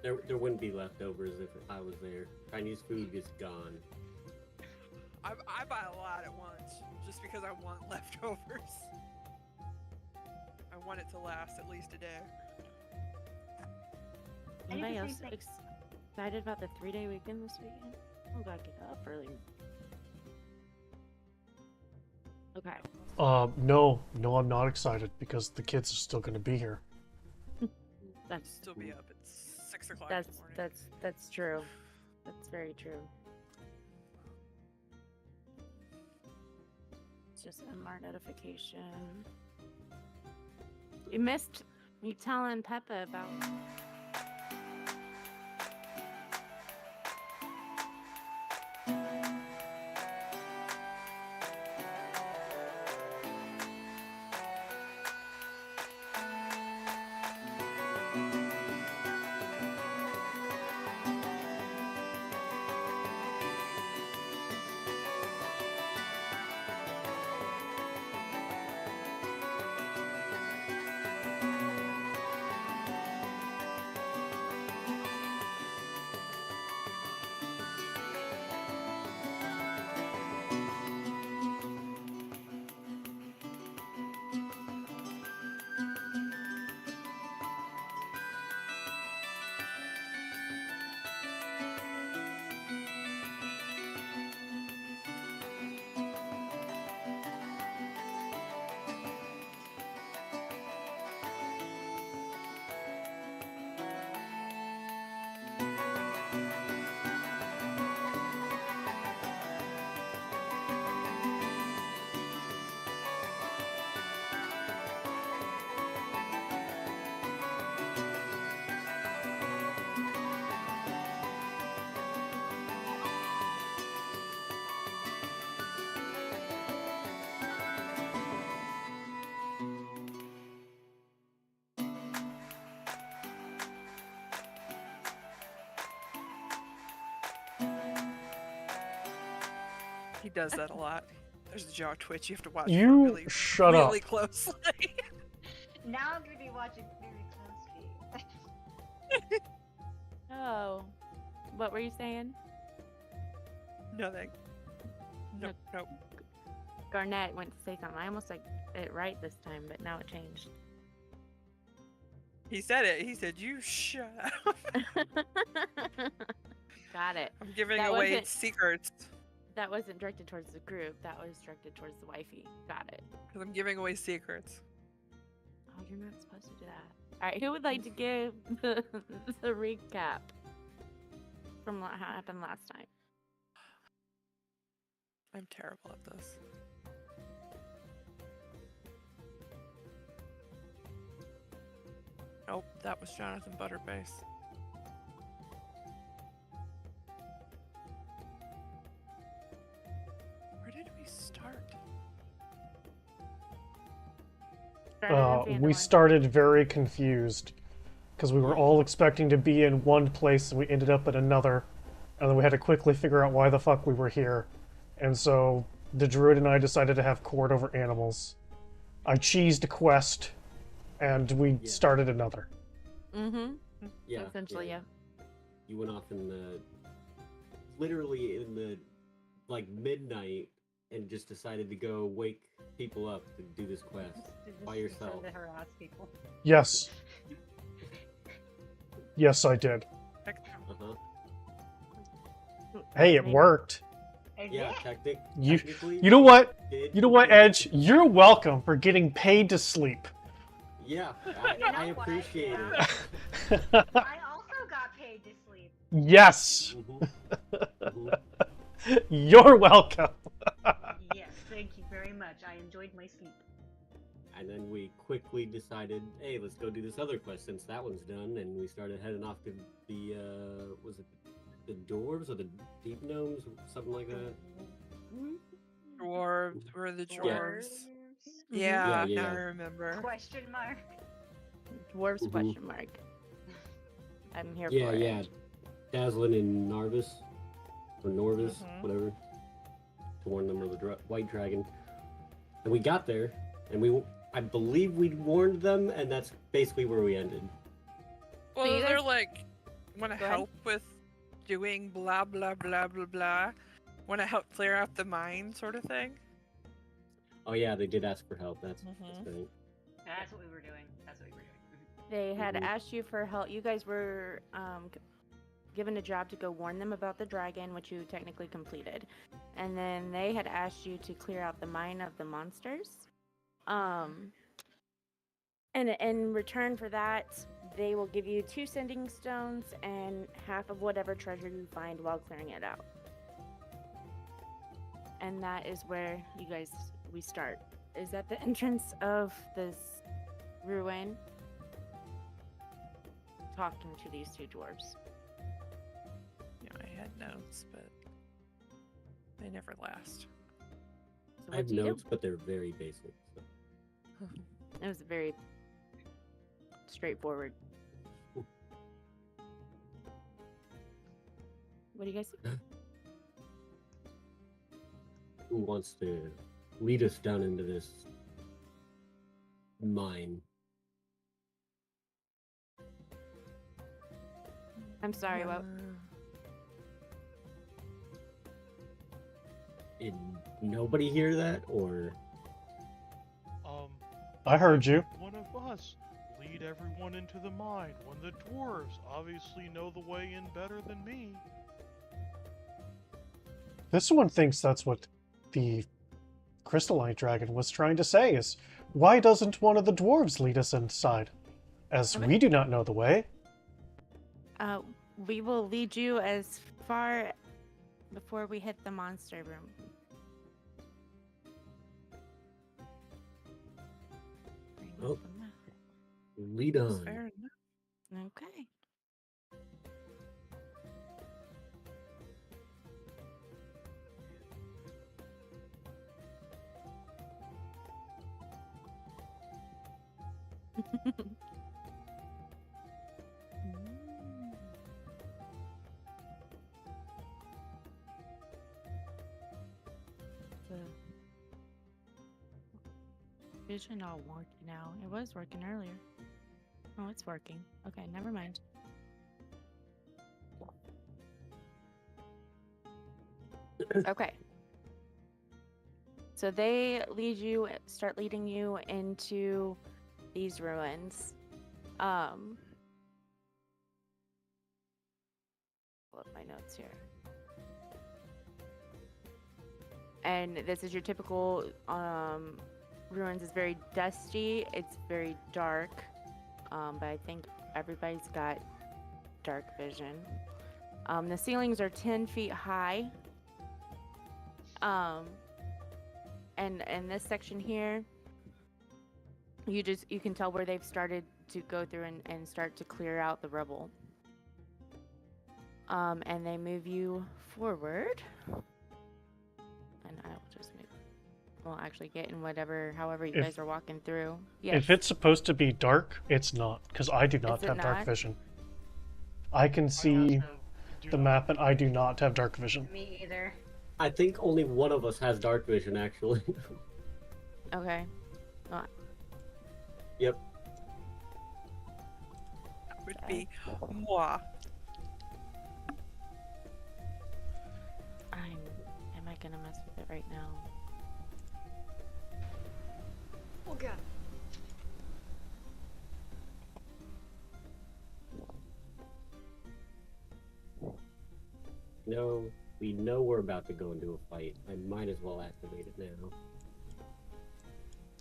There wouldn't be leftovers if I was there. Chinese food is gone. I buy a lot at once just because I want leftovers. I want it to last at least a day. Anybody else excited about the 3-day weekend this weekend? Oh, gotta get up early. Okay. No, I'm not excited because the kids are still gonna be here. That's Still be up at 6 o'clock in the morning. that's true. That's very true. It's just MR notification. You missed me telling Peppa about. He does that a lot. There's a jaw twitch. You have to watch You really, shut really up. closely. Now I'm gonna be watching very closely. Oh, what were you saying? Nothing. Nope. Nope. Garnett went to say something. I almost like it right this time, but now it changed. He said it. He said, "You shut up." Got it. I'm giving That away wasn't- secrets That wasn't directed towards the group. That was directed towards the wifey. Got it. because I'm giving away secrets. Oh, you're not supposed to do that. All right, who would like to give the recap from what happened last time? I'm terrible at this. Nope, that was Jonathan Butterbase. Where did we start? We started very confused because we were all expecting to be in one place and we ended up at another, and then we had to quickly figure out why the fuck we were here. And so the druid and I decided to have court over animals. I cheesed a quest, and we started another. Mm-hmm. Yeah. Essentially, yeah. You went off in the, literally in the, like, midnight, and just decided to go wake people up to do this quest by yourself. To harass people. Yes. Yes, I did. Uh-huh. Hey, it worked. Yeah, You, technically. you know what? did You know what, good. Edge? You're welcome for getting paid to sleep. Yeah, You know I what? appreciate Yeah. it. I also got paid to sleep. Yes. Mhm. Mhm. You're welcome. Yes, thank you very much. I enjoyed my sleep. And then we quickly decided, hey, let's go do this other quest since that one's done, and we started heading off to the, was it the dwarves or the deep gnomes, something like that? Dwarves. We're the Yeah. dwarves. Mhm. Yeah, Yeah, now I yeah. remember. Question mark. Dwarves Mhm. question mark. I'm here Yeah, for yeah. it. Dazzlin and Narvis, or Norvis, Mhm. whatever, to warn them of the white dragon. And we got there, and I believe we warned them, and that's basically where we ended. Well, So you they're guys- like, Want to Go ahead. help with doing blah blah blah blah blah? Want to help clear out the mine, sort of thing? Oh yeah, they did ask for help. That's Mhm. right. That's what we were doing. That's what we were doing. They had Mhm. asked you for help. You guys were given a job to go warn them about the dragon, which you technically completed. And then they had asked you to clear out the mine of the monsters. And in return for that, they will give you 2 sending stones and half of whatever treasure you find while clearing it out. And that is where we start. Is at the entrance of this ruin, talking to these 2 dwarves. Yeah, I had notes, but they never last. So I what have do you notes, but they're very basic. So. do? It was very straightforward. What do you guys think? Who wants to lead us down into this mine? I'm sorry, what? Did nobody hear that, or I heard you. One of us lead everyone into the mine when the dwarves obviously know the way in better than me. This one thinks that's what the crystalline dragon was trying to say, is why doesn't one of the dwarves lead us inside? As Okay. we do not know the way. We will lead you as far before we hit the monster room. Bring Oh. up the map. lead That's on? fair enough. Okay. The vision not working now. It was working earlier. Oh, it's working. Okay, never mind. Okay. So they start leading you into these ruins. Pull up my notes here. And this is your typical ruins. It's very dusty. It's very dark. But I think everybody's got dark vision. The ceilings are 10 feet high. And in this section here, you can tell where they've started to go through and start to clear out the rubble. And they move you forward. And I will just actually get in however you If- guys are walking through. Yes. If it's supposed to be dark, it's not, because I do not Is it have dark not? vision. I can I see also do the not- map, and I do not have dark vision. Me either. I think only one of us has dark vision, actually. Okay. Yep. That would be moi. Am I gonna mess with it right now? Oh god. No, we know we're about to go into a fight. I might as well activate it now.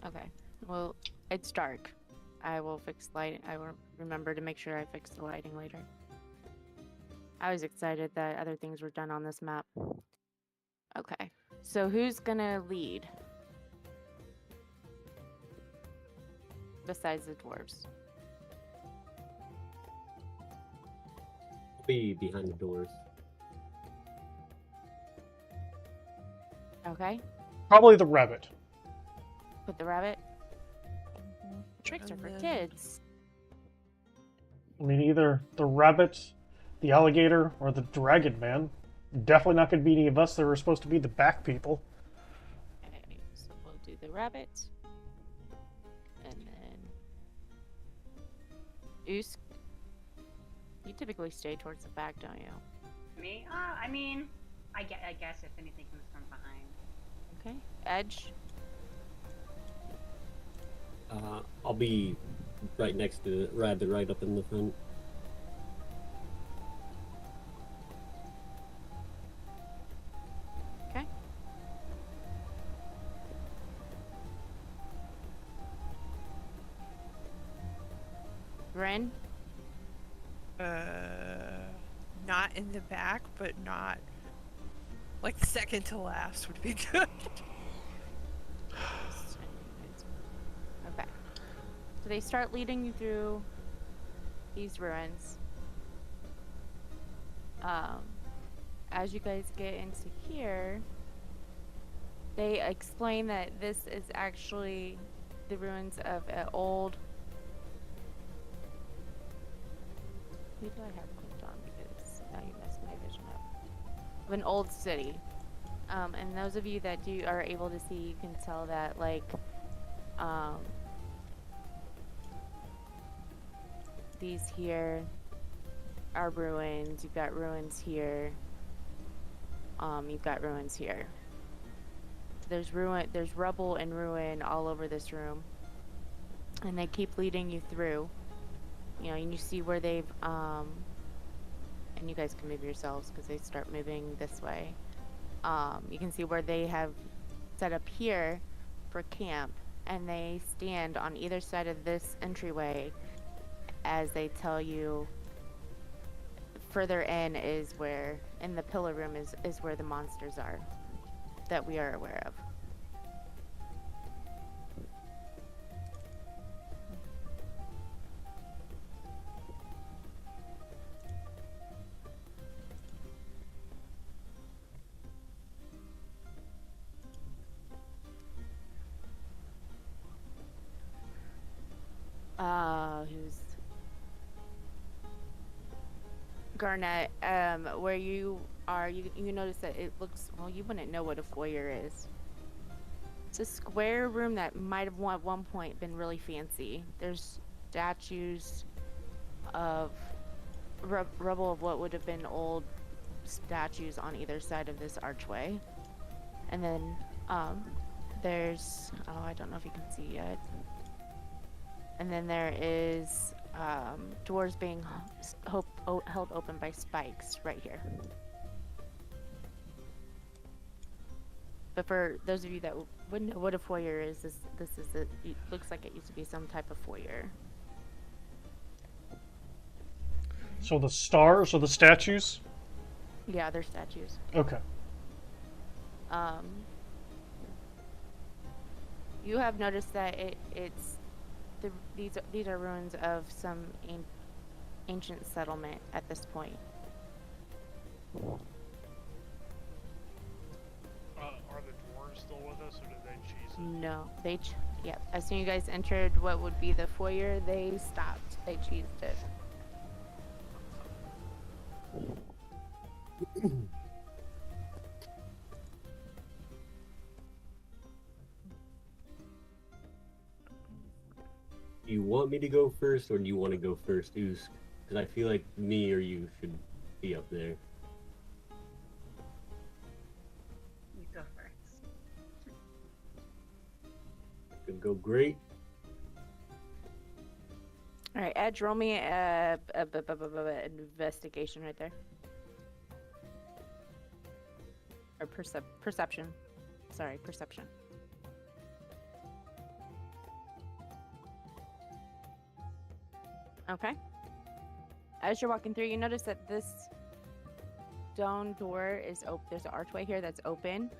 Okay. Well, it's dark. I will fix light. I will remember to make sure I fix the lighting later. I was excited that other things were done on this map. Okay. So who's gonna lead? Besides the dwarves. Be behind the doors. Okay. Probably the rabbit. Put the rabbit. Tricks are And for then- kids. I mean, either the rabbit, the alligator, or the dragon man. Definitely not going to be any of us that were supposed to be the back people. Okay, so we'll do the rabbit. And then Usk. You typically stay towards the back, don't you? Me? I mean, I guess if anything comes from behind. Okay. Edge. I'll be right next to rather right up in the front. Okay. Ren. Not in the back, but not like second to last would be good. Okay. So they start leading you through these ruins. As you guys get into here, they explain that this is actually the ruins of an old. Who do I have clicked on? Because now you messed my vision up. Of an old city. And those of you that are able to see, you can tell that like these here are ruins. You've got ruins here. You've got ruins here. There's rubble and ruin all over this room. And they keep leading you through. You know, and you see where they've and you guys can move yourselves because they start moving this way. You can see where they have set up here for camp, and they stand on either side of this entryway as they tell you further in is where, in the pillar room is where the monsters are that we are aware of. Who's Garnet? Where you are, you notice that it looks, well, you wouldn't know what a foyer is. It's a square room that might have at one point been really fancy. There's statues of rubble of what would have been old statues on either side of this archway. And then there's, oh, I don't know if you can see yet. And then there is doors being held open by spikes right here. But for those of you that wouldn't know what a foyer is, this is it looks like it used to be some type of foyer. So the stars or the statues? Yeah, they're statues. Okay. You have noticed that it's these are ruins of some ancient settlement at this point. Are the dwarves still with us, or did they cheese it? No, yeah. As soon as you guys entered what would be the foyer, they stopped. They cheesed it. Do you want me to go first, or do you want to go first, Oos? Because I feel like me or you should be up there. You go first. Could go great. All right, Edge, roll me a investigation right there. Or perception. Sorry, perception. Okay. As you're walking through, you notice that this stone door is open. There's an archway here that's open.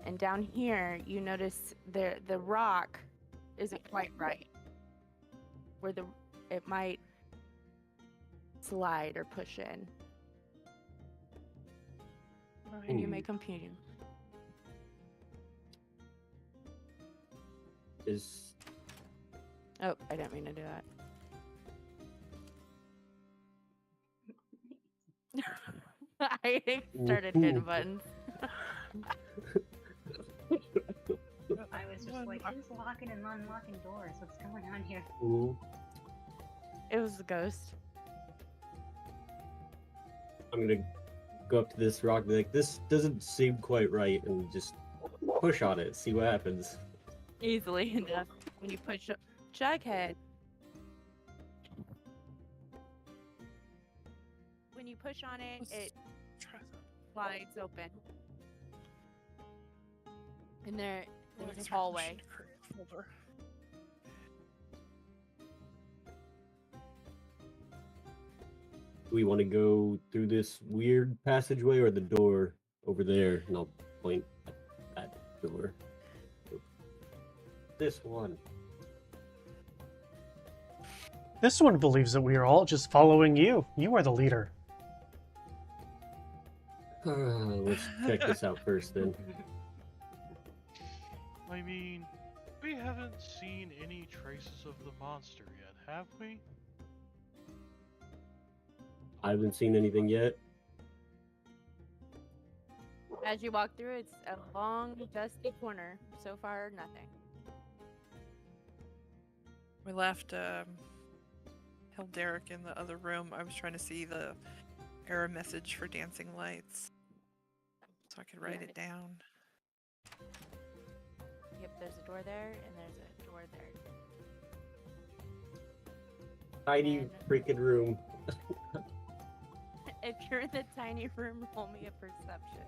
And down here, you notice the rock isn't quite right. Where it might slide or push in. And you make computing. Oh, I didn't mean to do that. I started hitting buttons. I was just like, who's locking and unlocking doors? What's going on here? Ooh. It was the ghost. I'm gonna go up to this rock and be like, this doesn't seem quite right, and just push on it, see what happens. Easily enough. When you push Jughead. When you push on it, it slides open. And there's a hallway. Do we want to go through this weird passageway or the door over there? And I'll point at that door. This one. This one believes that we are all just following you. You are the leader. Let's check this out first, then. I mean, we haven't seen any traces of the monster yet, have we? I haven't seen anything yet. As you walk through, it's a long, dusty corner. So far, nothing. We left Hilderic in the other room. I was trying to see the error message for dancing lights, so I could write it down. Yep, there's a door there, and there's a door there. Tiny And- freaking room. If you're in the tiny room, roll me a perception.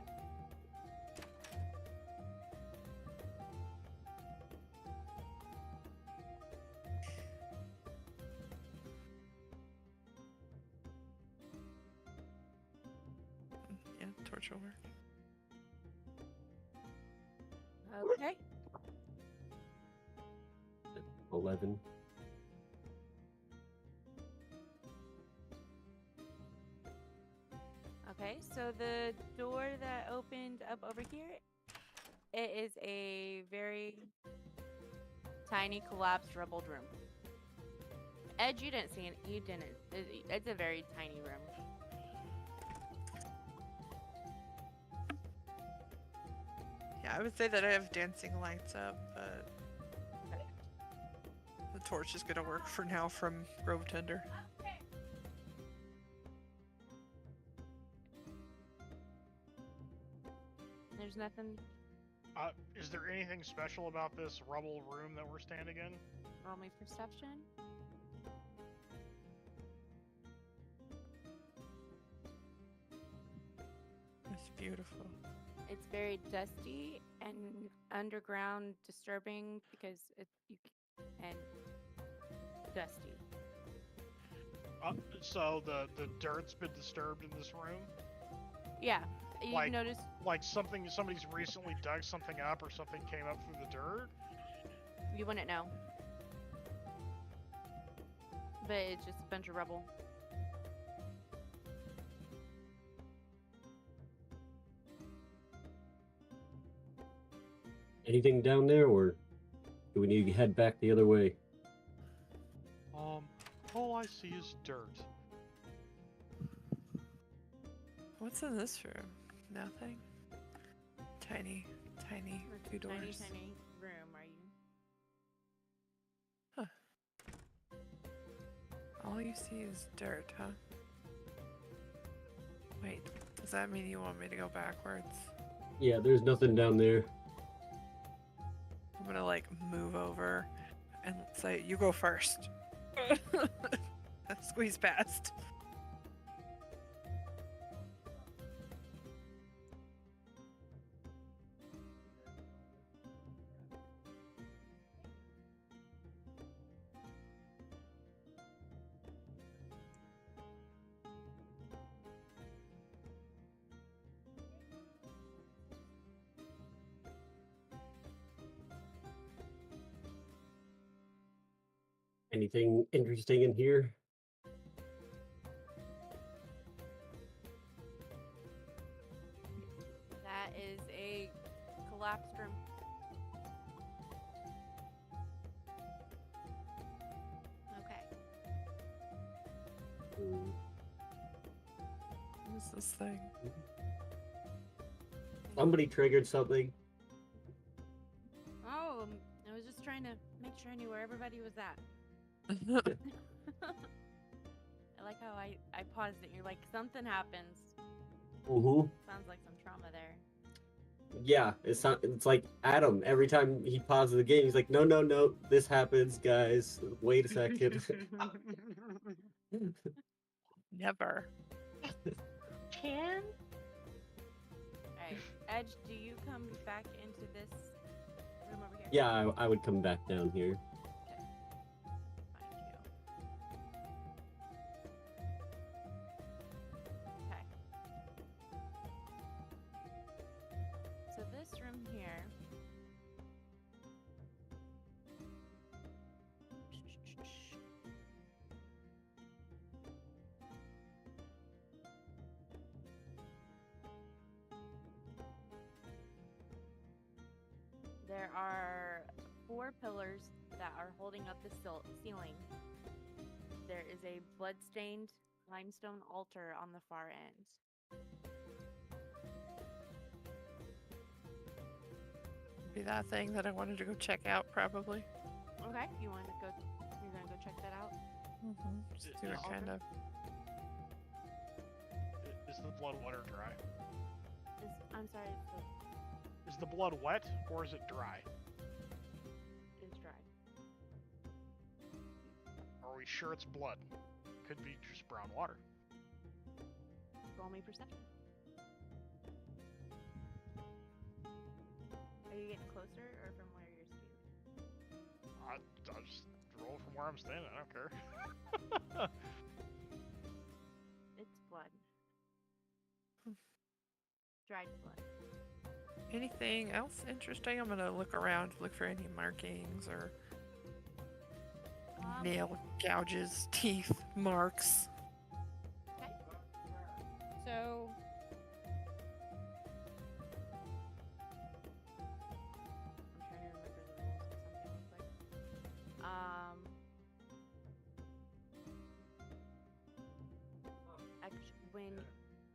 Yeah, torch will work. Okay. 11. Okay, so the door that opened up over here, it is a very tiny, collapsed, rubbled room. Ed, you didn't see it. You didn't. It's a very tiny room. Yeah, I would say that I have dancing lights up, but the torch is gonna work for now from Grove Tender. There's nothing. Is there anything special about this rubble room that we're standing in? Roll me perception. It's beautiful. It's very dusty and underground, disturbing because and dusty. So the dirt's been disturbed in this room? Yeah, you Like- notice. Like somebody's recently dug something up or something came up through the dirt? You wouldn't know. But it's just a bunch of rubble. Anything down there, or do we need to head back the other way? All I see is dirt. What's in this room? Nothing. Tiny, tiny, It's two a tiny, doors. tiny room, are you? All you see is dirt, huh? Wait, does that mean you want me to go backwards? Yeah, there's nothing down there. I'm gonna like move over and say, you go first. Squeeze past. Anything interesting in here? That is a collapsed room. Okay. Hmm. What is this thing? Somebody triggered something. Oh, I was just trying to make sure I knew where everybody was at. like how I paused it. You're like, something happens. Mm-hmm. Sounds like some trauma there. Yeah, it's like Adam. Every time he pauses the game, he's like, no, this happens, guys. Wait a second. Never. Can? Alright. Edge, do you come back into this room over here? Yeah, I would come back down here. Find you. Okay. So this room here. There are 4 pillars that are holding up the ceiling. There is a blood-stained limestone altar on the far end. Be that thing that I wanted to go check out, probably. Okay, you want to go? You're gonna go check that out. Mm-hmm. Just do it kind of. Is the blood wet or dry? I'm sorry, Is the blood wet or is it dry? it's dry. Are we sure it's blood? Could be just brown water. Roll me perception. Are you getting closer or from where you're standing? I'll just roll from where I'm standing. I don't care. It's blood. Dried blood. Anything else interesting? I'm gonna look around, look for any markings or nail gouges, teeth, marks. Okay. So. I'm trying to remember the rules of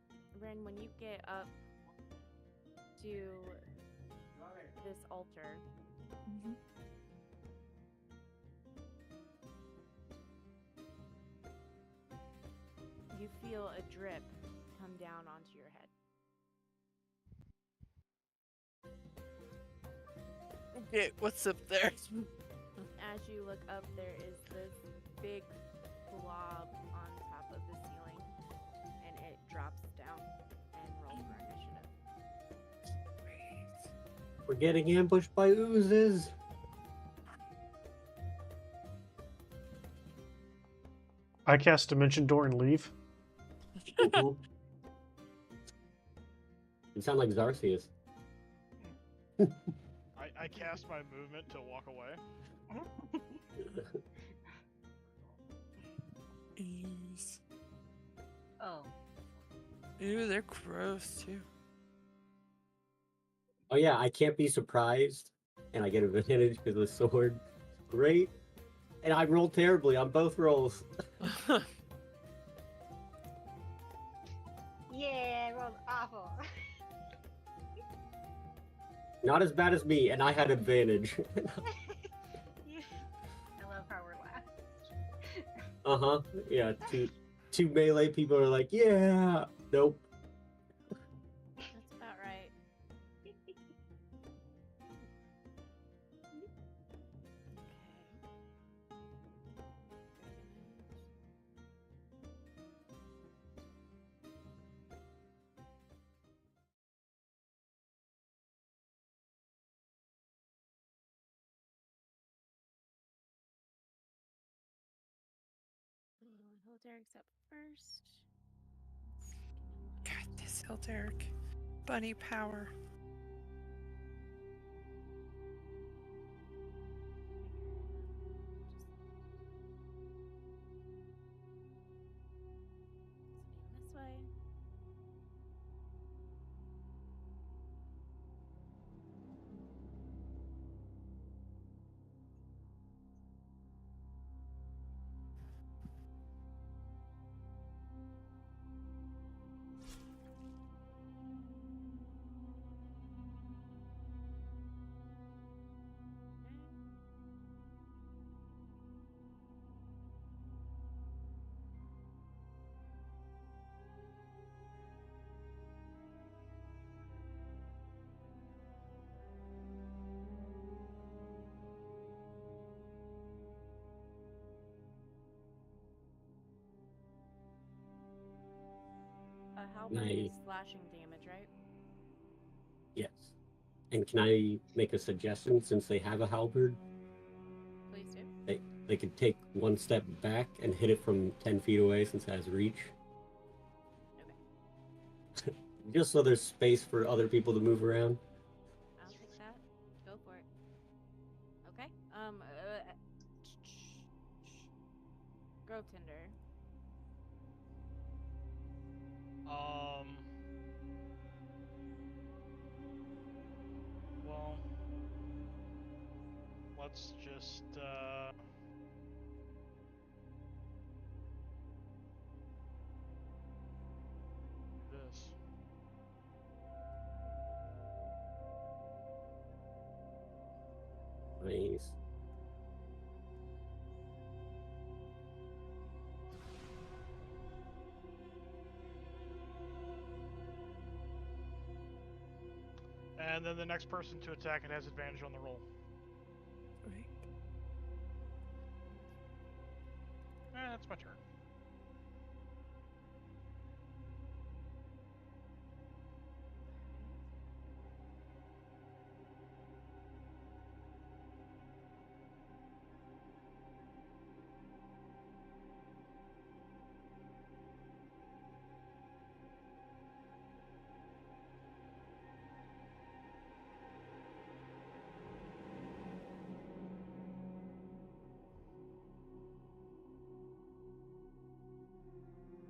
something real quick. When you get up to this altar, you feel a drip come down onto your head. Okay, what's up there? As you look up, there is this big blob on top of the ceiling, and it drops down and rolls for initiative. We're getting ambushed by oozes. I cast Dimension Door and leave. Mhm. You sound like Zarcius. I cast my movement to walk away. Ease. Oh. Ew, they're gross too. Oh yeah, I can't be surprised, and I get advantage because of the sword. Great. And I rolled terribly on both rolls. Yeah, I rolled awful. Not as bad as me, and I had advantage. I love how we're last. Uh-huh. Yeah, two melee people are like, yeah. Nope. That's about right. Hilderic's up first. God, this Hilderic. Bunny power. This way. halberd Nice. is slashing damage, right? Yes. And can I make a suggestion since they have a halberd? Please do. They could take one step back and hit it from 10 feet away since it has reach. Okay. Just so there's space for other people to move around. I'll take that. Go for it. Okay. Grove Tinder. Well, let's just this. Nice. And then the next person to attack it has advantage on the roll. Right. That's my turn.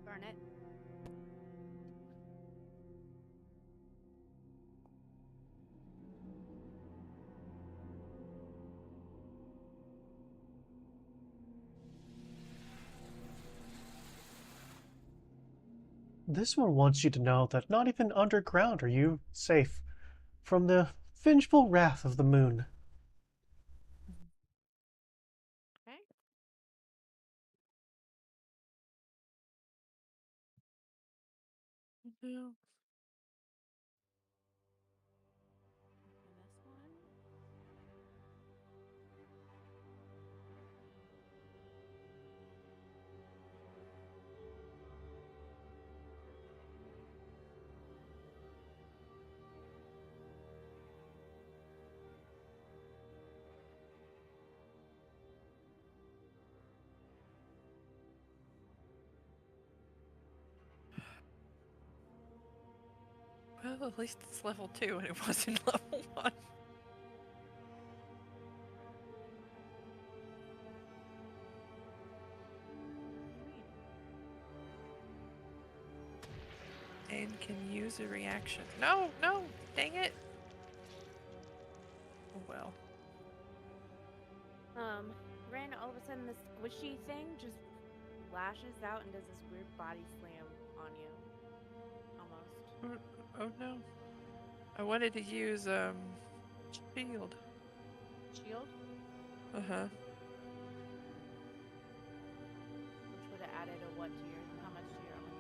Barnet. This one wants you to know that not even underground are you safe from the vengeful wrath of the moon. Okay. No. And this one. Well, at least it's level 2 and it wasn't level 1. And can use a reaction. No, no, dang it. Oh well. Ren, all of a sudden this squishy thing just lashes out and does this weird body slam on you. Almost. Oh no. I wanted to use shield. Shield, Uh-huh. which would have added a what to your, how much to your armor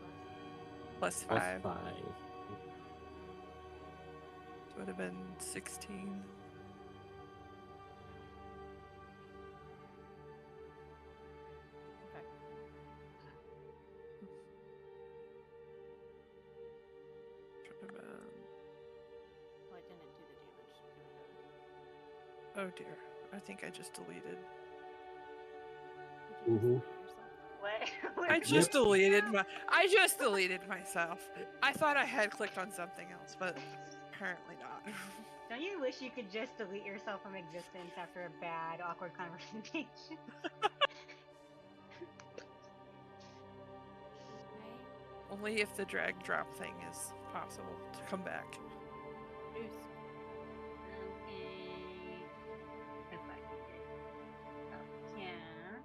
class? Plus Plus 5. 5. Would have been 16. Okay. Should have been... Well, I didn't do the damage. Here we go. Oh dear. I think I just deleted. Did you just Mhm. delete yourself? What? I just deleted myself. I thought I had clicked on something else, but apparently not. Don't you wish you could just delete yourself from existence after a bad, awkward conversation? Okay. Only if the drag drop thing is possible to come back. Deuce. Okay. If I can get up here.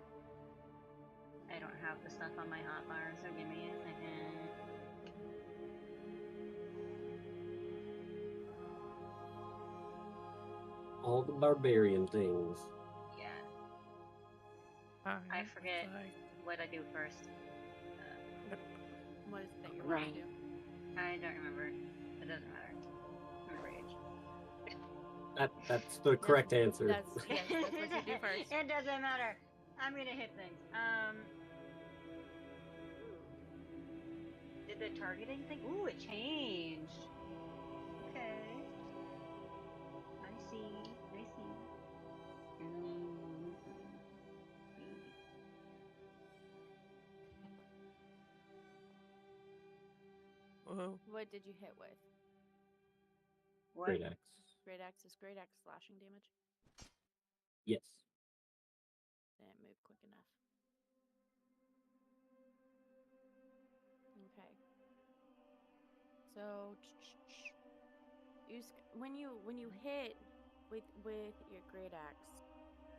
I don't have the stuff on my hotbar, so give me a second. All the barbarian things. Yeah, I forget Like, what I do first. What is it that you're going to do? I don't remember. It doesn't matter. I'm rage. That's the correct answer. That's yes, that's what you do first. It doesn't matter. I'm gonna hit things. the targeting thing? Ooh, it changed. Okay. I see. I see. Whoa. What did you hit with? What? Great axe. Great axe is great axe slashing damage. Yes. Didn't move quick enough. Okay. So, when you hit with your great axe,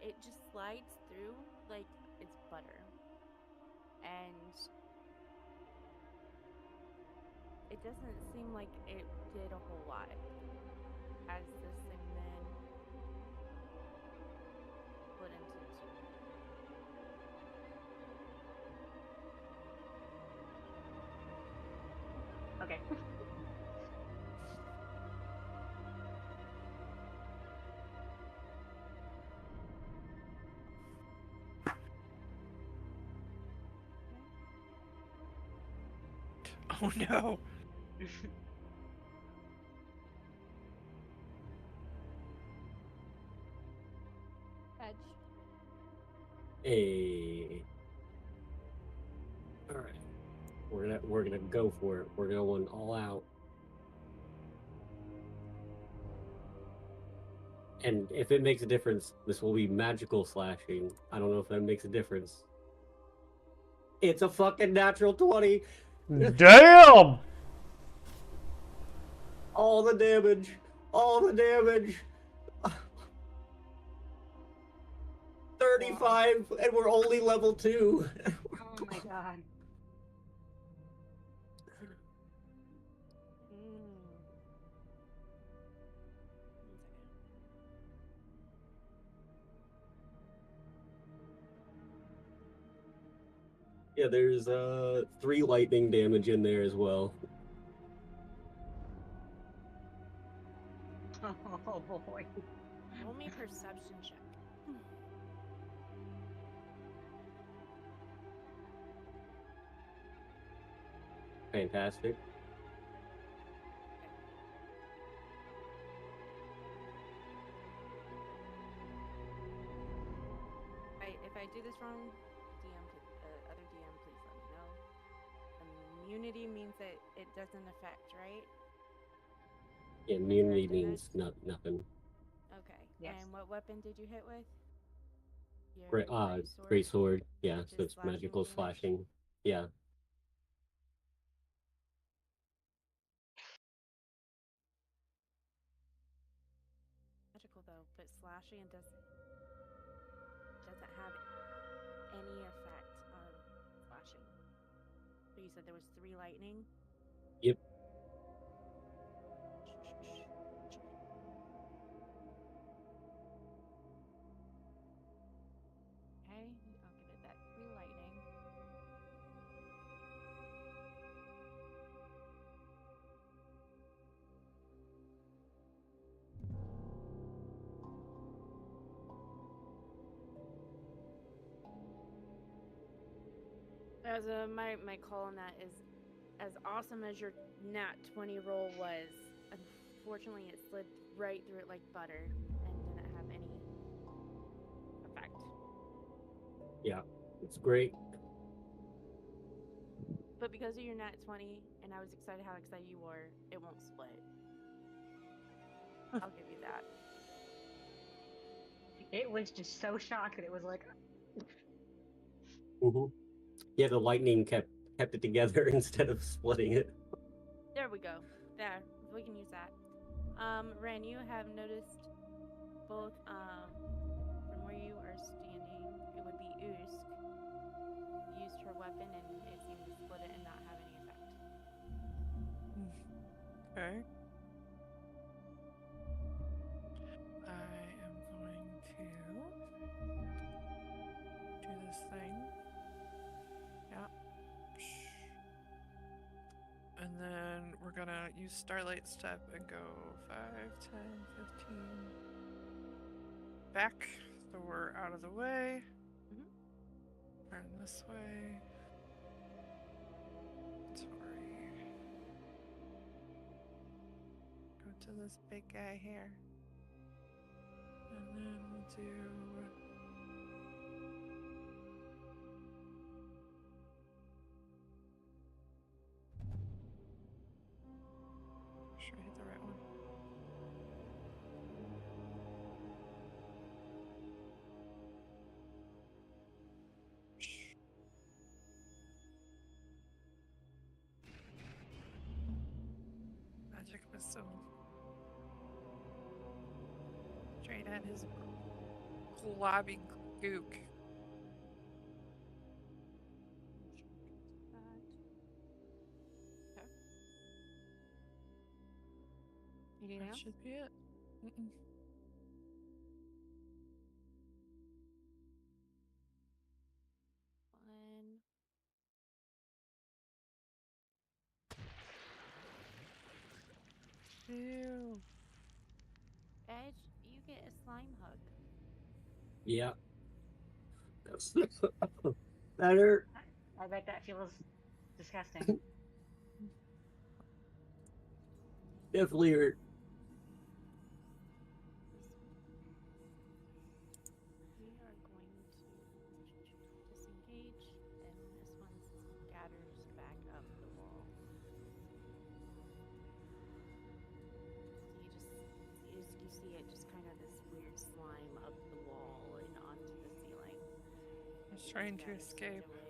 it just slides through like it's butter, and it doesn't seem like it did a whole lot as this thing then split into two. Okay. Oh no. Edge. Hey. All right. We're gonna go for it. We're going all out. And if it makes a difference, this will be magical slashing. I don't know if that makes a difference. It's a fucking natural 20. Damn! All the damage. All the damage. 35, and we're only level 2. Oh my god. Yeah, there's 3 lightning damage in there as well. Oh boy. Roll me perception check. Fantastic. If I do this wrong, other DM, please let me know. Immunity means that it doesn't affect, right? Immunity means nothing. Okay. Yes. And what weapon did you hit with? Your Great sword. Yeah, Which so is it's magical damage? slashing. Yeah. Magical though, but slashing doesn't have any effect on slashing. But you said there was 3 lightning? Yep. Okay, I'll give it that 3 lightning. As my call on that is, as awesome as your nat 20 roll was, unfortunately it slid right through it like butter and didn't have any effect. Yeah. It's great. But because of your nat 20, and I was excited how excited you were, it won't split. I'll give you that. It was just so shocked that it was like. Yeah, the lightning kept it together instead of splitting it. There we go. There, we can use that. Ren, you have noticed both from where you are standing, it would be Usk used her weapon and it seemed to split it and not have any effect. Okay. I am going to do this thing. Yeah. And then we're gonna use Starlight Step and go 5, 10, 15 back. So we're out of the way. Turn this way. Sorry. to this big guy here. And then we'll do... Should I hit the right one? Magic missile. Straight at his globby gook. Anything That else? should be it. Mm-mm. One. Ew. Edge, you get a slime hug. Yeah. That's better. I bet that feels disgusting. Definitely hurt. We are going to disengage, and this one scatters back up the wall. So you see it just kind of this weird slime up the wall and onto the ceiling. I was trying to Scatters escape. away.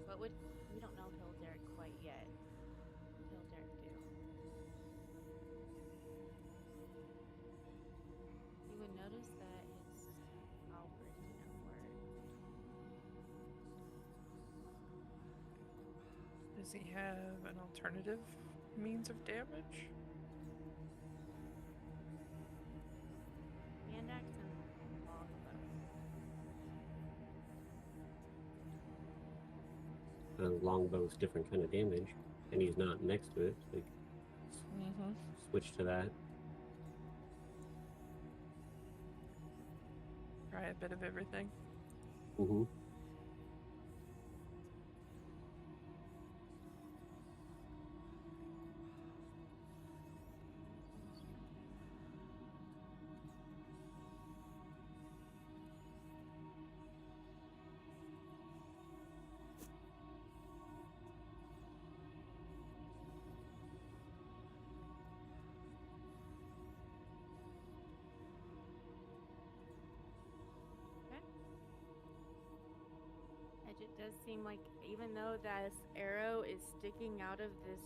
But we don't know Hilderic quite yet. Hilderic do. You would notice that his halberd didn't work. Does he have an alternative means of damage? Hand axe and longbow. Longbow's different kind of damage, and he's not next to it. So Mm-hmm. switch to that. Try a bit of everything. Mm-hmm. It does seem like, even though this arrow is sticking out of this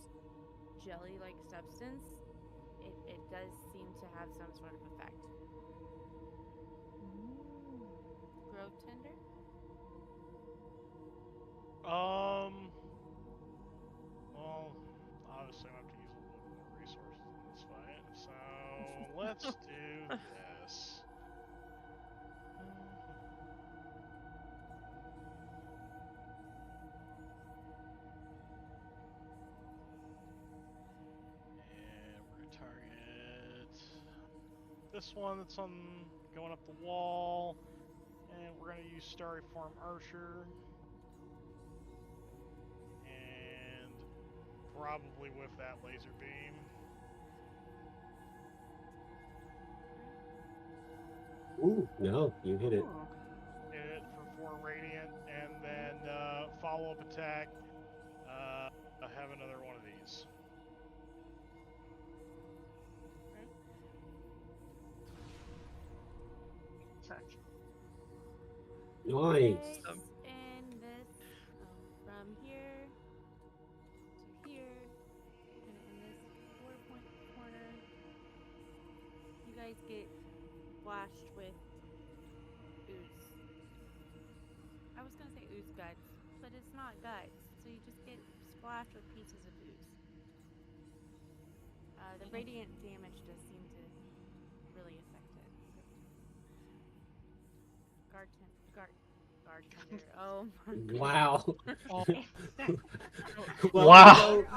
jelly-like substance, it does seem to have some sort of effect. Grow tender? Well, obviously I'm going to have to use a little bit more resources in this fight, so let's do this. And we're going to target this one that's on going up the wall, and we're going to use Starry Form Archer. And probably with that laser beam. Ooh, no, you hit it. Ooh. Hit it for 4 radiant, and then follow-up attack. I have another one of these. Touch. Nice. This and this, from here to here, and in this 4-point corner, you guys get splashed with ooze. I was gonna say ooze guts, but it's not guts, so you just get splashed with pieces of ooze. The radiant damage does seem to really affect it. Guard tender. Oh my Wow. Oh, Well, Wow. you know,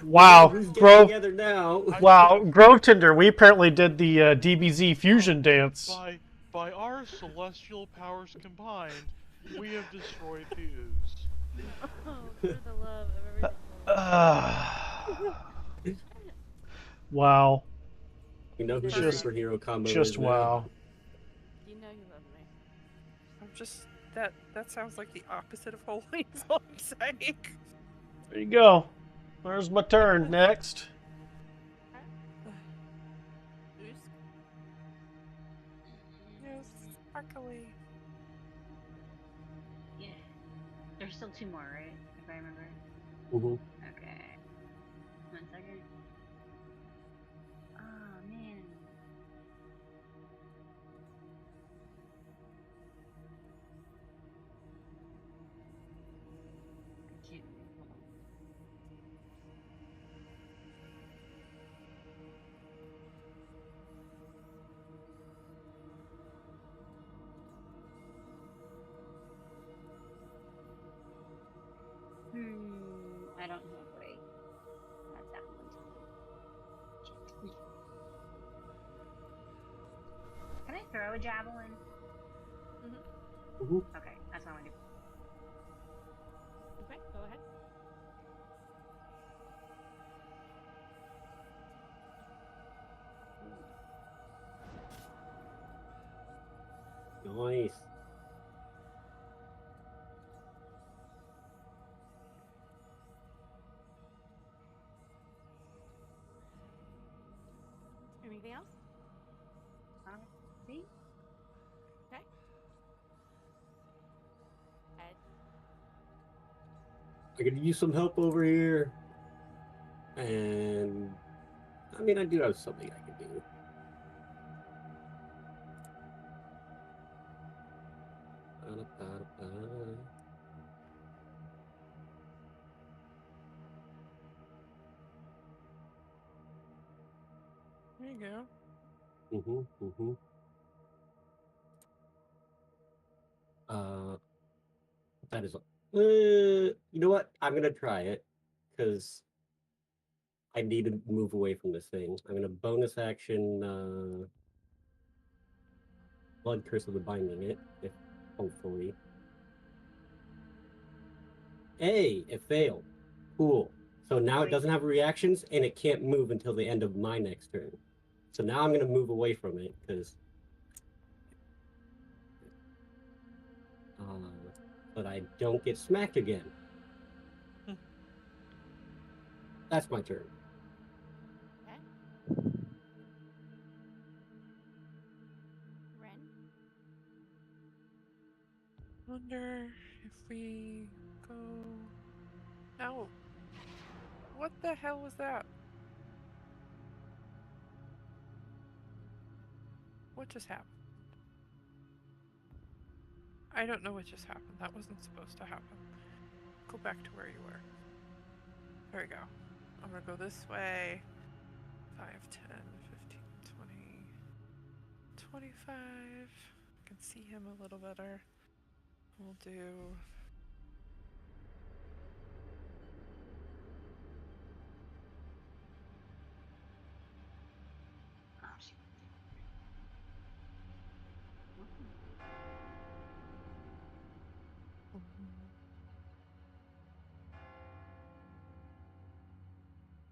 Wow, who's getting Grove. together now? Wow, Grove Tinder. We apparently did the DBZ fusion dance. by our celestial powers combined, we have destroyed the ooze. Oh, for the love of everything. Wow. You know who the Just- superhero combo Just is now? wow. You know you love me. I'm just that sounds like the opposite of holy. Is all I'm saying. There you go. There's my turn. Next. Yes, sparkly. Yeah. There's still 2 more, right? If I remember. Mm-hmm. Okay. 1 second. Oh man. I can't read. Hold on. I don't have right. Not that one. Shit. Can I throw a javelin? Mm-hmm. Okay, that's what I want to do. Okay, go ahead. Nice. Anything else? See? Okay. Ed. I could use some help over here. And I mean, I do have something I can do. There you go. Mm-hmm. Mm-hmm. That is. You know what? I'm gonna try it because I need to move away from this thing. I'm gonna bonus action blood curse of the binding it. If hopefully. Hey, it failed. Cool. So now it Wait. doesn't have reactions and it can't move until the end of my next turn. So now I'm gonna move away from it because. But I don't get smacked again. That's my turn. Okay. Ren. Wonder if we go. No. What the hell was that? What just happened? I don't know what just happened. That wasn't supposed to happen. Go back to where you were. There we go. I'm gonna go this way. 5, 10, 15, 20, 25. I can see him a little better. We'll do. Oh, shit.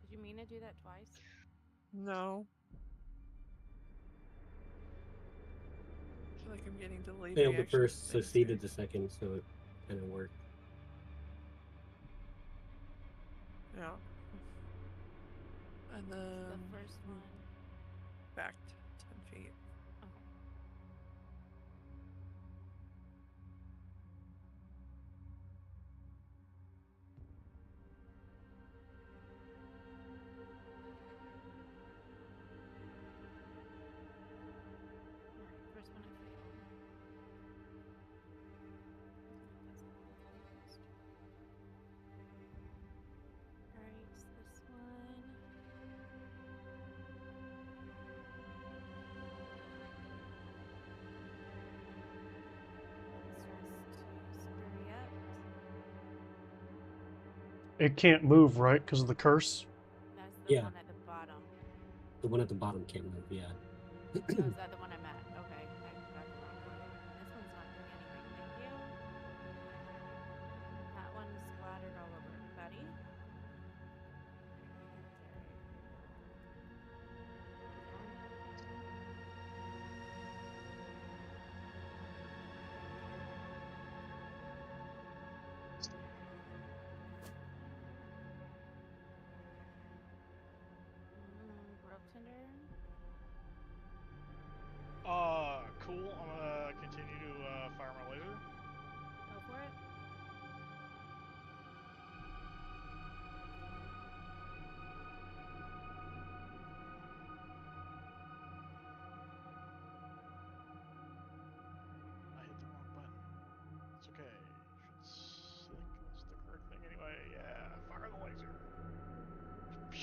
Did you mean to do that twice? No. I feel like I'm getting delayed Failed the reaction first, things succeeded the second, so it kind of worked. here. Yeah. And then The first one. back to 10 feet. Okay. Alright, first one I failed. Alright, this one. Let's just scurry up. It can't move, right? Because of the curse? That's the Yeah. one at the bottom. The one at the bottom can't move, yeah. Oh, is that the one I'm at? Okay, I got the wrong one. This one's not doing anything, thank you. That one splattered all over everybody.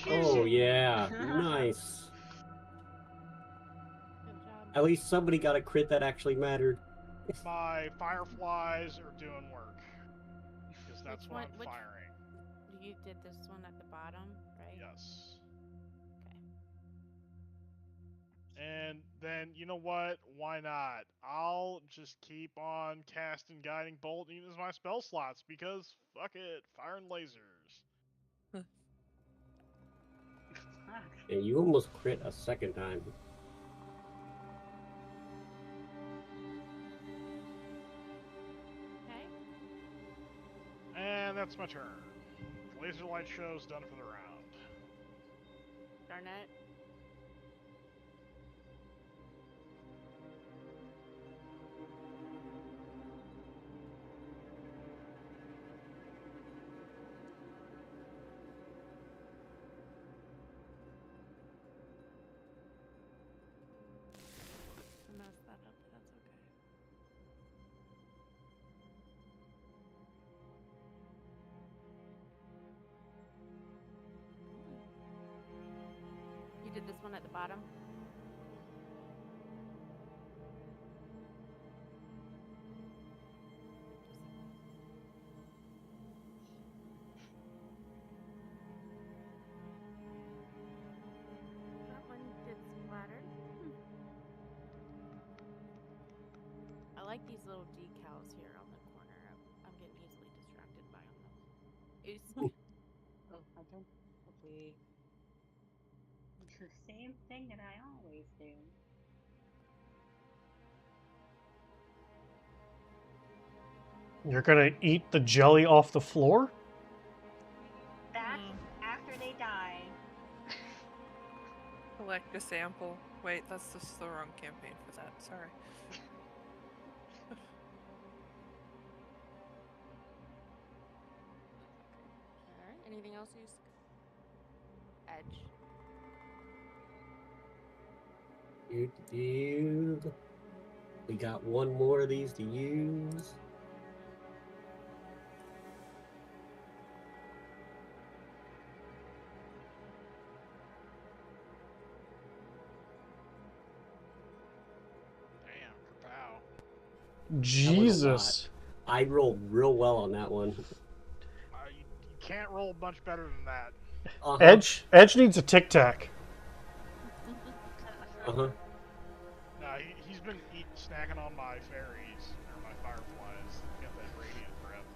Oh yeah, nice. Good job. At least somebody got a crit that actually mattered. My fireflies are doing work. Because that's Which what one- I'm which- firing. You did this one at the bottom, right? Yes. Okay. And then, you know what? Why not? I'll just keep on casting Guiding Bolt and use my spell slots because fuck it, firing lasers. Fuck. And you almost crit a second time. Okay. And that's my turn. Laser light show's done for the round. Darn it. I messed that up, but that's okay. You did this one at the bottom? That one did splatter. I like these little decals here on the corner. I'm getting easily distracted by them. Oh, I don't probably the same thing that I always do. You're gonna eat the jelly off the floor? That's after they die. Collect a sample. Wait, that's just the wrong campaign for that. Sorry. Alright, anything else you Edge. We got one more of these to use. Damn, kapow. Jesus. I rolled real well on that one. You can't roll much better than that. Edge needs a tic tac. Uh-huh. No, he's been snacking on my fairies, or my fireflies. Got that radiant breath.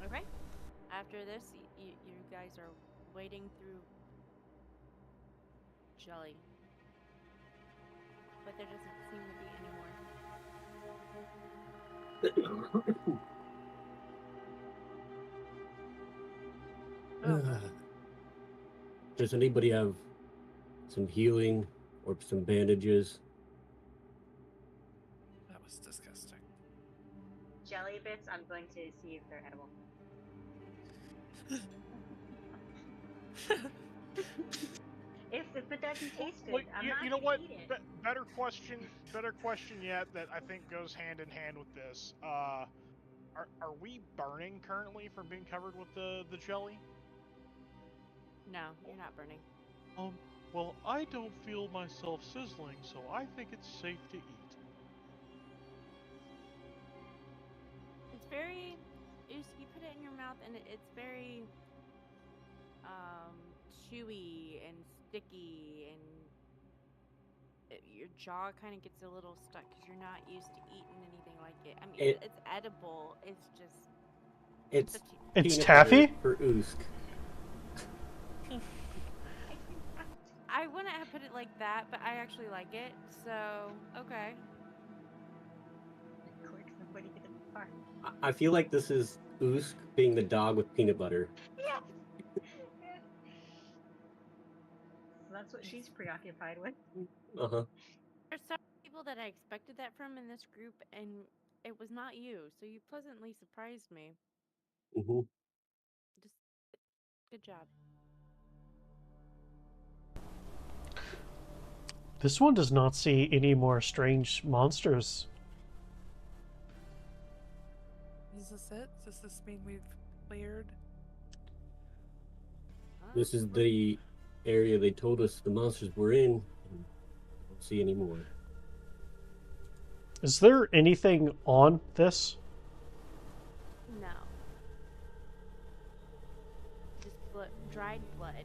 Okay. After this, you guys are wading through jelly. But there doesn't seem to be any more. Does anybody have some healing or some bandages? That was disgusting. Jelly bits, I'm going to see if they're edible. If it doesn't taste good, Well, I'm you, not you know gonna what? eat it. Better question yet that I think goes hand in hand with this. Are we burning currently from being covered with the jelly? No, you're not burning. Well, I don't feel myself sizzling, so I think it's safe to eat. It's very. You put it in your mouth, and it's very chewy and sticky, and your jaw kind of gets a little stuck because you're not used to eating anything like it. I mean, it's edible. It's just. It's It's peanut taffy? butter for Oosk. I wouldn't have put it like that, but I actually like it. So okay. Quick, somebody get in the car. I feel like this is Oosk being the dog with peanut butter. Yeah. So that's what she's preoccupied with. Uh-huh. There's some people that I expected that from in this group, and it was not you. So you pleasantly surprised me. Mm-hmm. Just good job. This one does not see any more strange monsters. Is this it? Does this mean we've cleared? This is the area they told us the monsters were in. And I don't see any more. Is there anything on this? No. Just dried blood.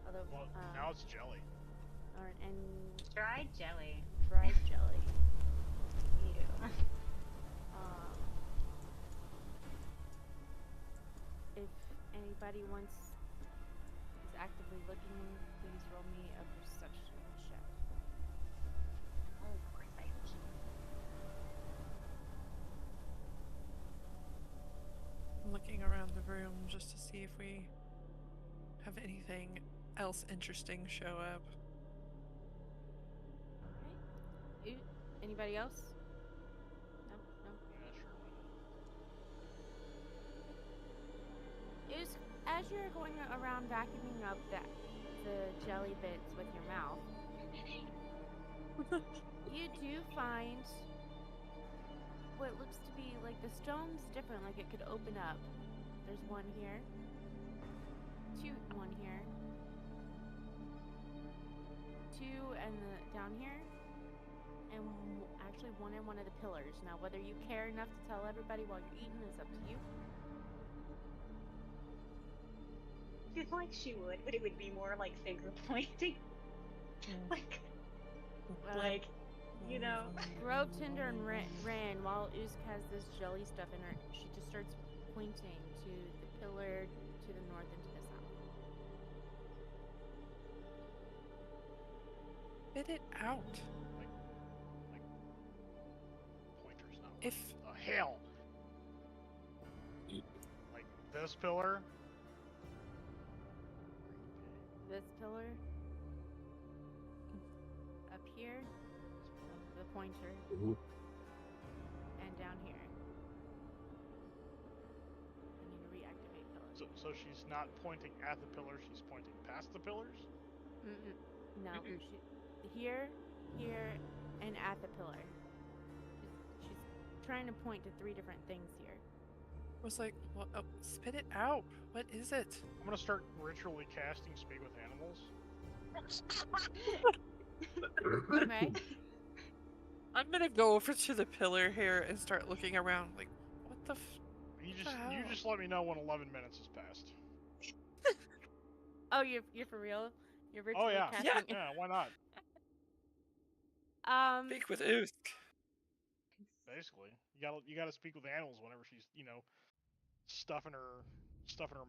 Although, Well, now it's jelly. and Dried jelly. dried jelly. Ew. If anybody is actively looking, please roll me a perception check. Oh, of course I can. I'm looking around the room just to see if we have anything else interesting show up. Okay. Anybody else? No, no. Yeah, sure. Why not? Is as you're going around vacuuming up the jelly bits with your mouth, you do find what looks to be like the stone's different, like it could open up. There's one here, one here, two and down here, and actually one in one of the pillars. Now, whether you care enough to tell everybody while you're eating is up to you. I feel like she would, but it would be more like finger pointing. like, you know. Grove Tinder and Ran, while Usk has this jelly stuff in her, she just starts pointing to the pillar to the north and to the south. Spit it out. Like pointers not. If The hell. Like this pillar. This pillar up here, the pointer, Mhm. and down here. I need to reactivate pillars. So she's not pointing at the pillars. She's pointing past the pillars. No, here, and at the pillar. She's trying to point to 3 different things here. was like, well, oh, spit it out. What is it? I'm gonna start ritually casting Speak with Animals. Okay. I'm gonna go over to the pillar here and start looking around. Like, what the? You hell? just let me know when 11 minutes has passed. Oh, you're for real? You're Oh virtually yeah, casting. yeah. Why not? Speak with Usk. Basically, you gotta speak with animals whenever she's stuffing her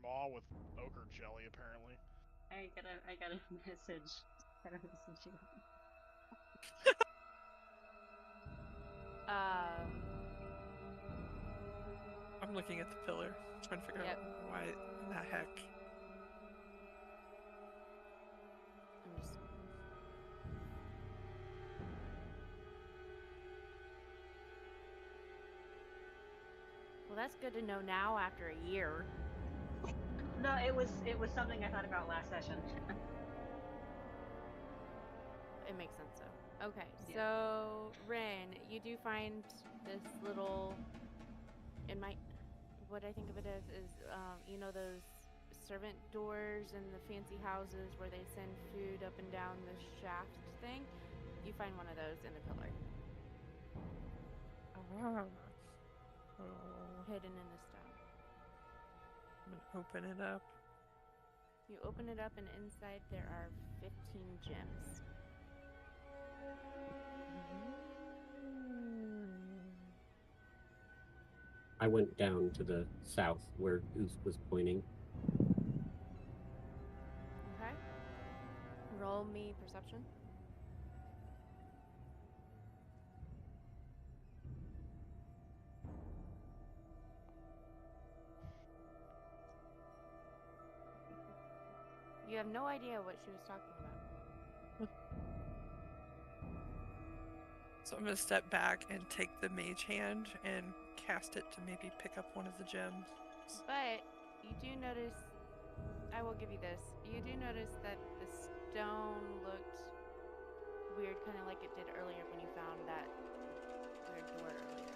maw with ochre jelly. Apparently. I got a message. I got a message. I'm looking at the pillar, trying to figure out why in the heck. I'm just... Well, that's good to know now after a year. No, it was something I thought about last session. It makes sense, though. Okay, Yeah. so Ren, you do find this little. What I think of it as is, you know, those servant doors in the fancy houses where they send food up and down the shaft thing. You find one of those in the pillar, hidden in the stone. I'm gonna open it up. You open it up, and inside there are 15 gems. I went down to the south where Usk was pointing. Okay. Roll me perception. You have no idea what she was talking about. So I'm gonna step back and take the mage hand and cast it to maybe pick up one of the gems. But you do notice, I will give you this, you do notice that the stone looked weird, kind of like it did earlier when you found that weird door earlier.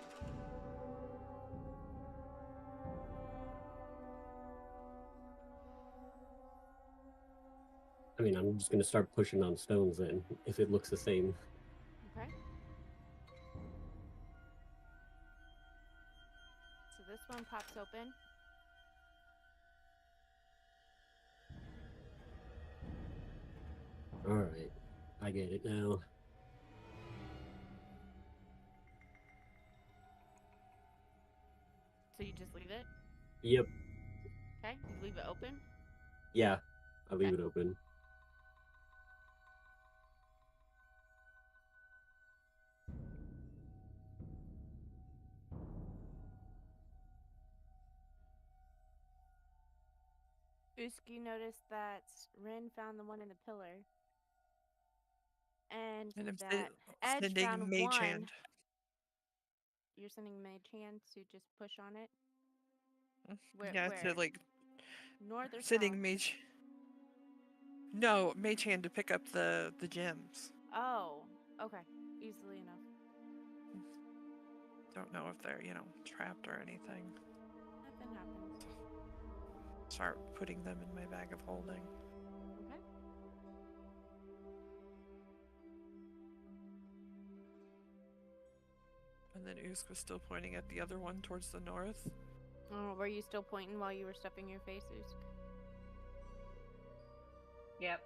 mean, I'm just gonna start pushing on stones then, if it looks the same. Okay. So this one pops open. Alright, I get it now. So you just leave it? Yep, Okay. You leave it open? yeah, I leave it open. Uski noticed that Rin found the one in the pillar. And And I'm that Edge sending found Mage one. Hand. You're sending Mage Hand to just push on it? Yeah, Where? to like North or sending south? Mage. No, Mage Hand to pick up the gems. Oh, okay. Easily enough. Don't know if they're, trapped or anything. Nothing happens. Start putting them in my bag of holding. Okay. And then Usk was still pointing at the other one towards the north. Oh, were you still pointing while you were stuffing your face, Usk? Yep.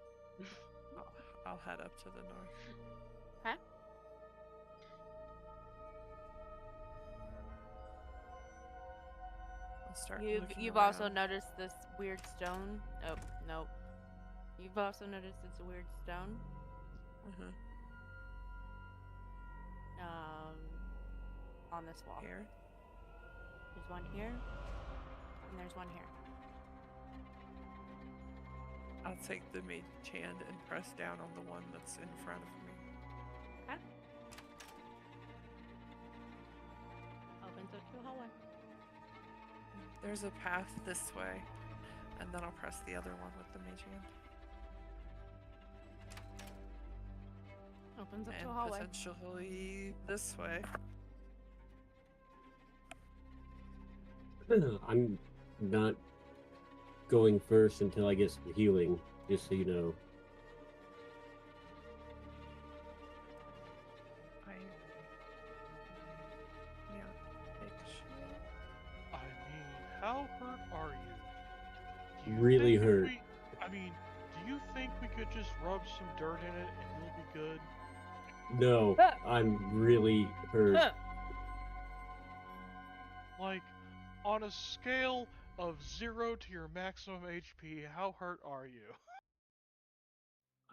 I'll head up to the north. Okay. I'll start You've also noticed this weird stone. Oh, nope. You've also noticed it's a weird stone. On this wall. Here. There's one here, and there's one here. I'll take the Mage Hand and press down on the one that's in front of me. Okay. Opens up to a hallway. There's a path this way, and then I'll press the other one with the Mage Hand. Opens up And to a hallway. potentially this way. I'm not going first until I get some healing, just so you know. I mean, how hurt are you? Do you Really think if hurt. I mean, do you think we could just rub some dirt in it and you'll be good? No, I'm really hurt. Like, on a scale of 0 to your maximum HP, how hurt are you?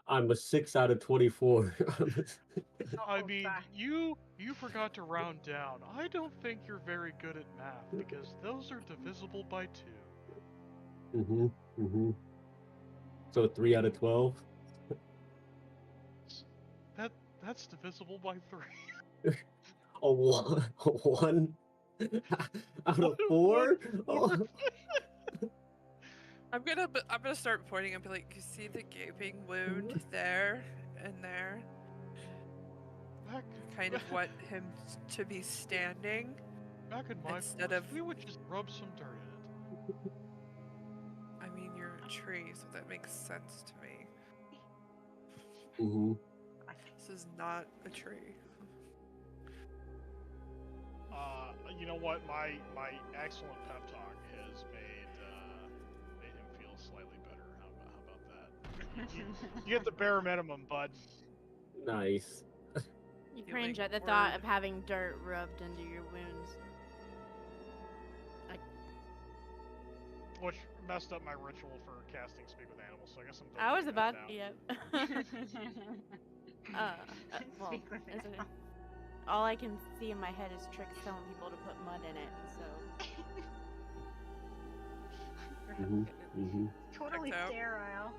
I'm a 6 out of 24. I Oh, mean, fuck. you forgot to round down. I don't think you're very good at math because those are divisible by 2. So 3 out of 12? That's divisible by 3. A 1 out of 4? Oh. I'm gonna start pointing and be like, you see the gaping wound there and there? Back, Kind of want him to be standing. back in my Instead force, of- we would just rub some dirt in it. I mean, you're a tree, so that makes sense to me. This is not a tree. You know what? My excellent pep talk has made him feel slightly better. How about that? You get the bare minimum, bud. Nice. You Feeling cringe at the thought of word. having dirt rubbed into your wounds. Which messed up my ritual for casting Speak with Animals, so I guess I'm done I was doing about, that now. yeah. Well, Speak with it's okay. animals. All I can see in my head is Trix telling people to put mud in it. So Totally Checked out. sterile.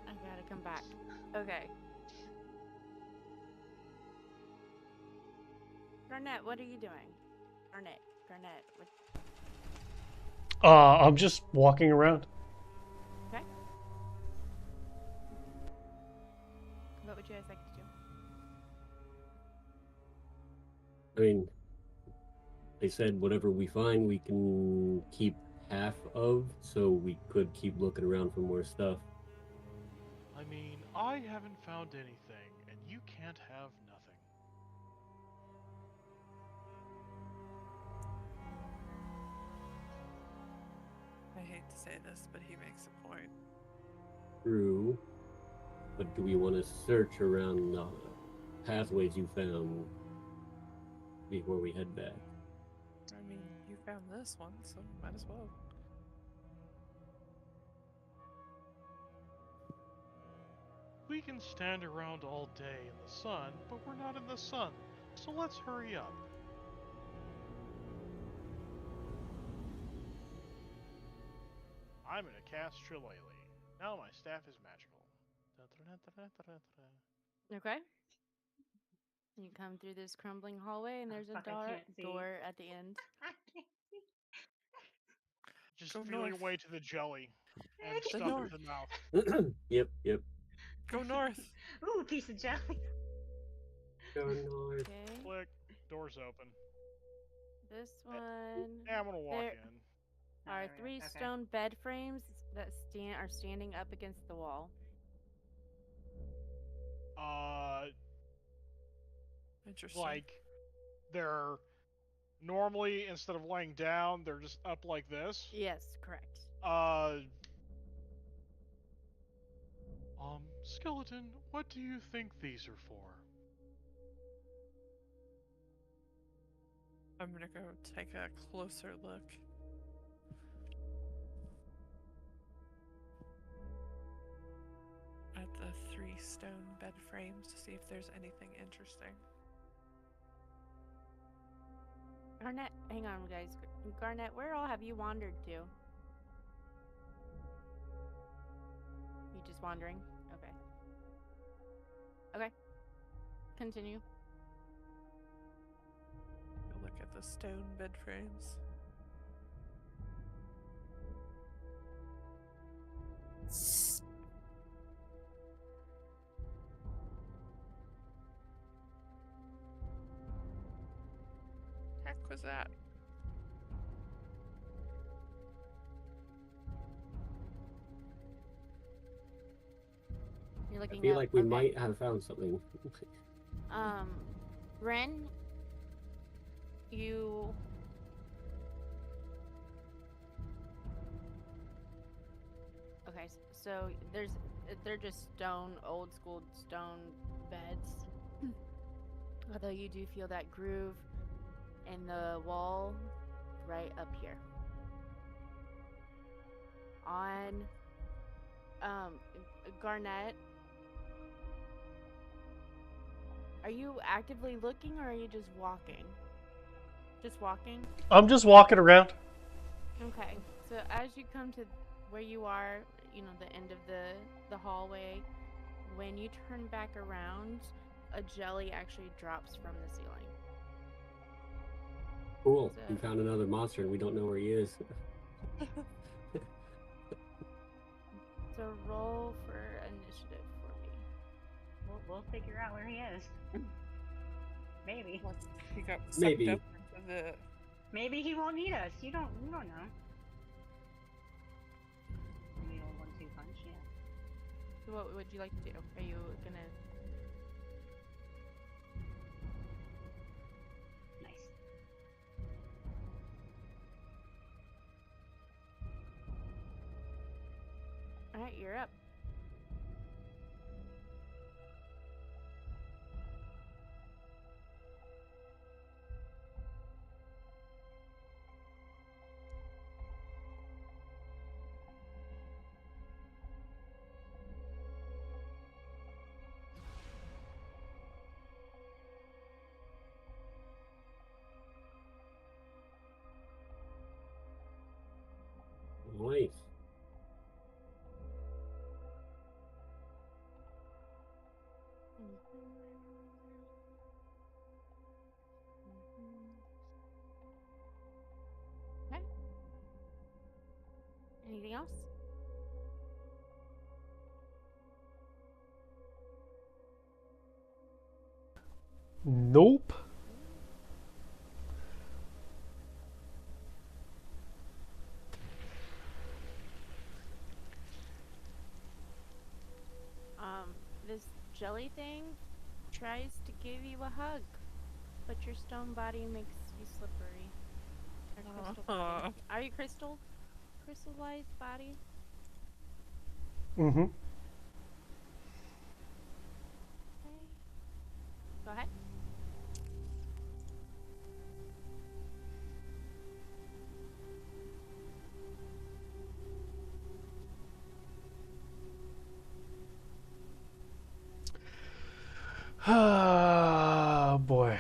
I gotta come back. Okay. Garnet, what are you doing? Garnet, what? I'm just walking around. Okay. What would you guys like to do? I mean, they said whatever we find, we can keep half of, so we could keep looking around for more stuff. I mean, I haven't found anything, and you can't have nothing. I hate to say this, but he makes a point. True. But do we want to search around the pathways you found before we head back? I mean, you found this one, so might as well. We can stand around all day in the sun, but we're not in the sun, so let's hurry up. I'm gonna cast Shillelagh. Now my staff is magical. Okay. You come through this crumbling hallway, and Oh, there's a fuck, I can't see. door at the end. I can't see. Just Go feel your north. way to the jelly and The stuff it north. in the mouth. Yep. Go north. Ooh, piece of jelly. Go north. Okay. Click. Doors open. This one. Yeah, I'm gonna walk There- in. Oh, Are there we 3 go. Okay. stone bed frames that are standing up against the wall. Interesting. Like they're normally instead of laying down, they're just up like this. Yes, correct. Skeleton, what do you think these are for? I'm gonna go take a closer look. At the 3 stone bed frames to see if there's anything interesting. Garnet, hang on, guys. Garnet, where all have you wandered to? You just wandering? Okay. Okay. Continue. Go look at the stone bed frames. Heck was that? You're I looking feel up. like we okay. might have found something. Ren, you. Okay, so they're just stone, old school stone beds. Although you do feel that groove in the wall right up here. On Garnet, are you actively looking or are you just walking? Just walking? I'm just walking around. Okay. So as you come to where you are, you know, the end of the hallway, when you turn back around, a jelly actually drops from the ceiling. Cool. So- We found another monster and we don't know where he is. So roll for initiative for me. We'll figure out where he is. Maybe. He got sucked Maybe. up into the. Maybe he won't need us. You don't know. Maybe a 1-2 punch. Yeah. So what would you like to do? Are you gonna? Nice. All right, you're up. Nice. Okay. Anything else? Nope. jelly thing tries to give you a hug, but your stone body makes you slippery. Or crystal body. Are you crystallized body? Mm-hmm. Okay. Go ahead. Ah, boy.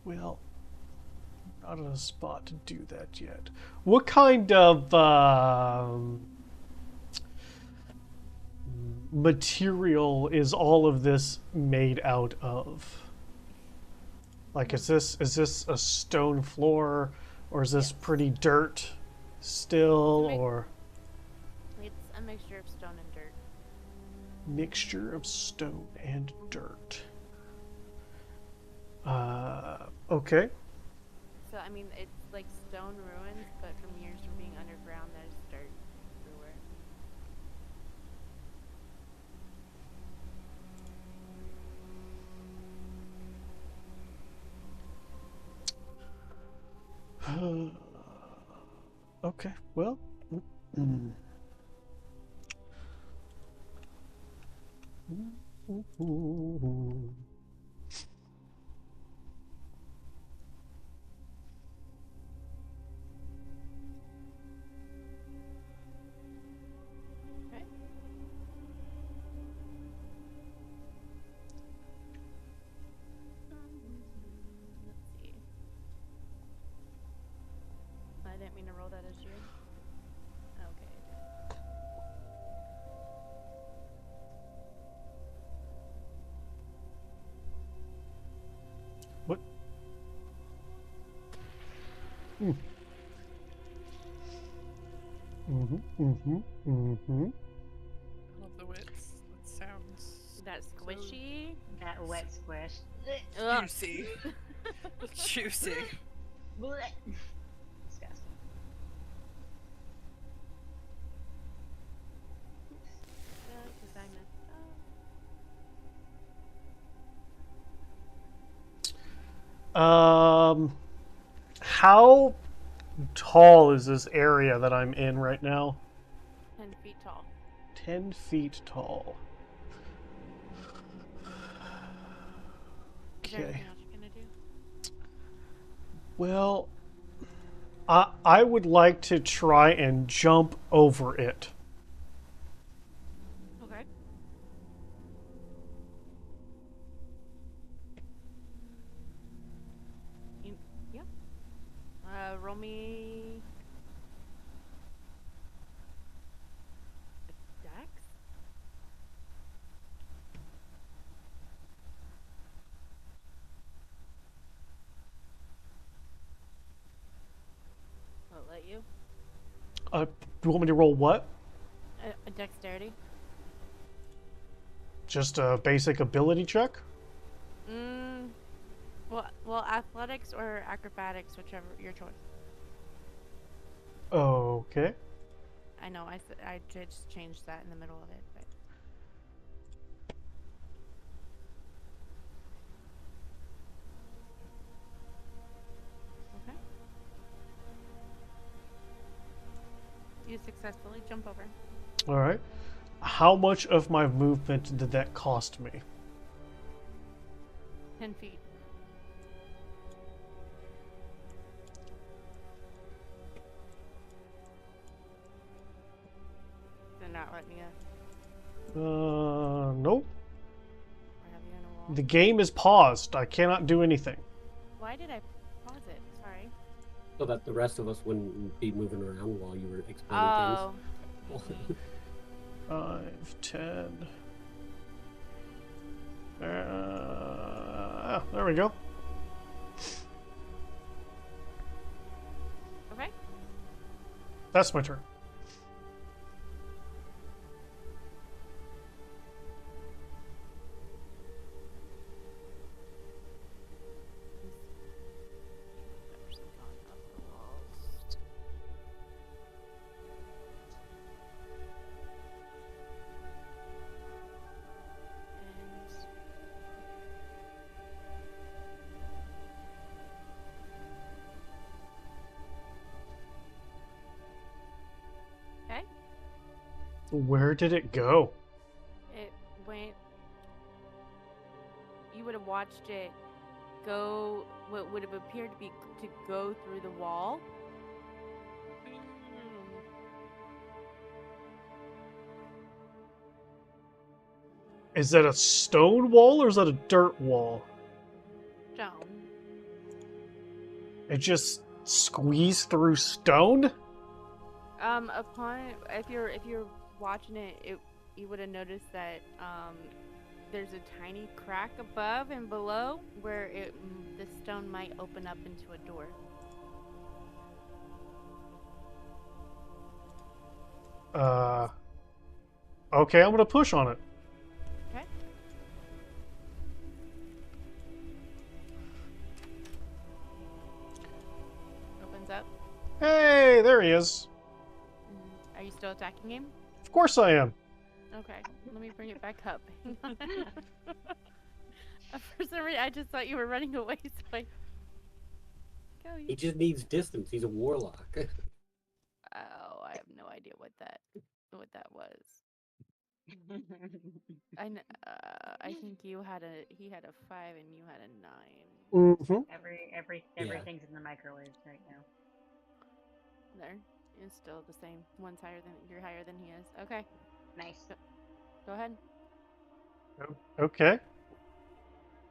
Well, not in a spot to do that yet. What kind of material is all of this made out of? Like, is this a stone floor, or is this Yes. pretty dirt still, It's a mi- or It's a mixture of stone and dirt. mixture of stone and dirt? Okay. So I mean, it's like stone ruins, but from years from being underground, there's dirt everywhere. Okay. Well. mm. Okay. Let's see. I didn't mean to roll that as you. Okay, I did. What? Mm. Mm-hmm. I love the way it sounds. That squishy. That wet squish. Ugh. Juicy. Juicy. Blech. Disgusting. Because I messed up. How tall is this area that I'm in right now? 10 feet tall. 10 feet tall. Is there Okay. anything else you're gonna do? Well, I would like to try and jump over it. Okay. Yeah. Roll me. A dex? I'll let you. Do you want me to roll what? A dexterity? Just a basic ability check? Well, athletics or acrobatics, whichever your choice. Okay. I know, I just changed that in the middle of it, but. Okay. You successfully jump over. All right. How much of my movement did that cost me? 10 feet. They're not letting you. Nope. Or have you in a wall? The game is paused. I cannot do anything. Why did I pause it? Sorry. So that the rest of us wouldn't be moving around while you were explaining Oh. things. 5, 10. There we go. Okay. That's my turn. Where did it go? It went. You would have watched it go. What would have appeared to go through the wall. Is that a stone wall or is that a dirt wall? Stone. It just squeezed through stone? If you're watching it, you would have noticed that there's a tiny crack above and below where the stone might open up into a door. Okay, I'm gonna push on it. Okay. Opens up. Hey, there he is. Are you still attacking him? Of course I am. Okay, let me bring it back up. For some reason, I just thought you were running away, so I... Go, He just needs distance. He's a warlock. Oh, I have no idea what that was. I think he had a 5 and you had a 9. Mm-hmm. Everything's in the microwaves right now. There, it's still the same. You're higher than he is. Okay, Nice. go ahead. Okay.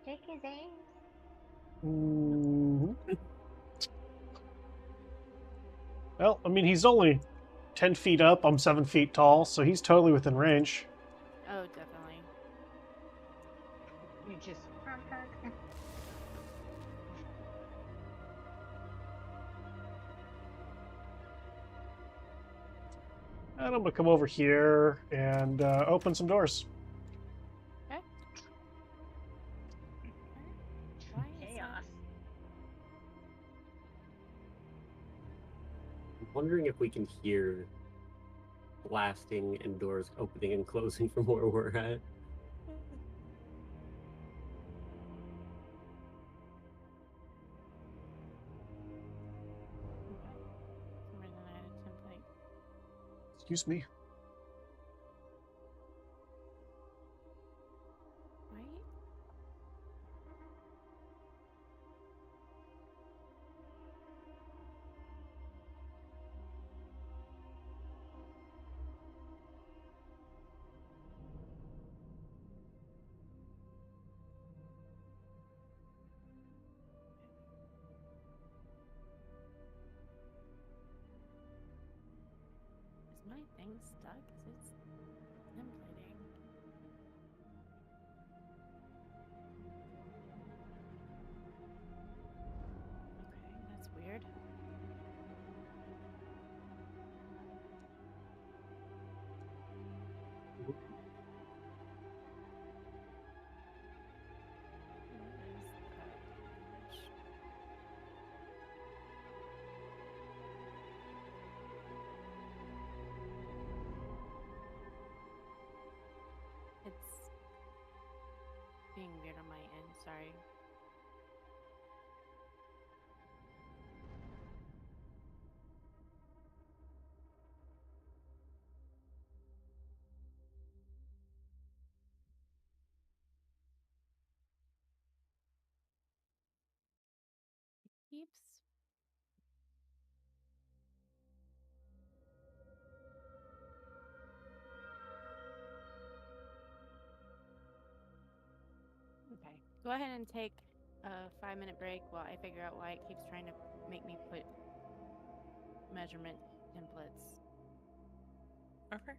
Take his aim. Mhm. Well, I mean, he's only 10 feet up. I'm 7 feet tall, so he's totally within range. Oh, definitely. You just. And I'm gonna come over here and open some doors. Okay. Why is Chaos. I'm wondering if we can hear blasting and doors opening and closing from where we're at. For some reason I had a template. Excuse me. Right? Is my thing stuck? Is it templating? Okay, that's weird. What is that glitch? It's being weird on my end, sorry. Keeps. Okay. Go ahead and take a 5-minute break while I figure out why it keeps trying to make me put measurement templates. Okay.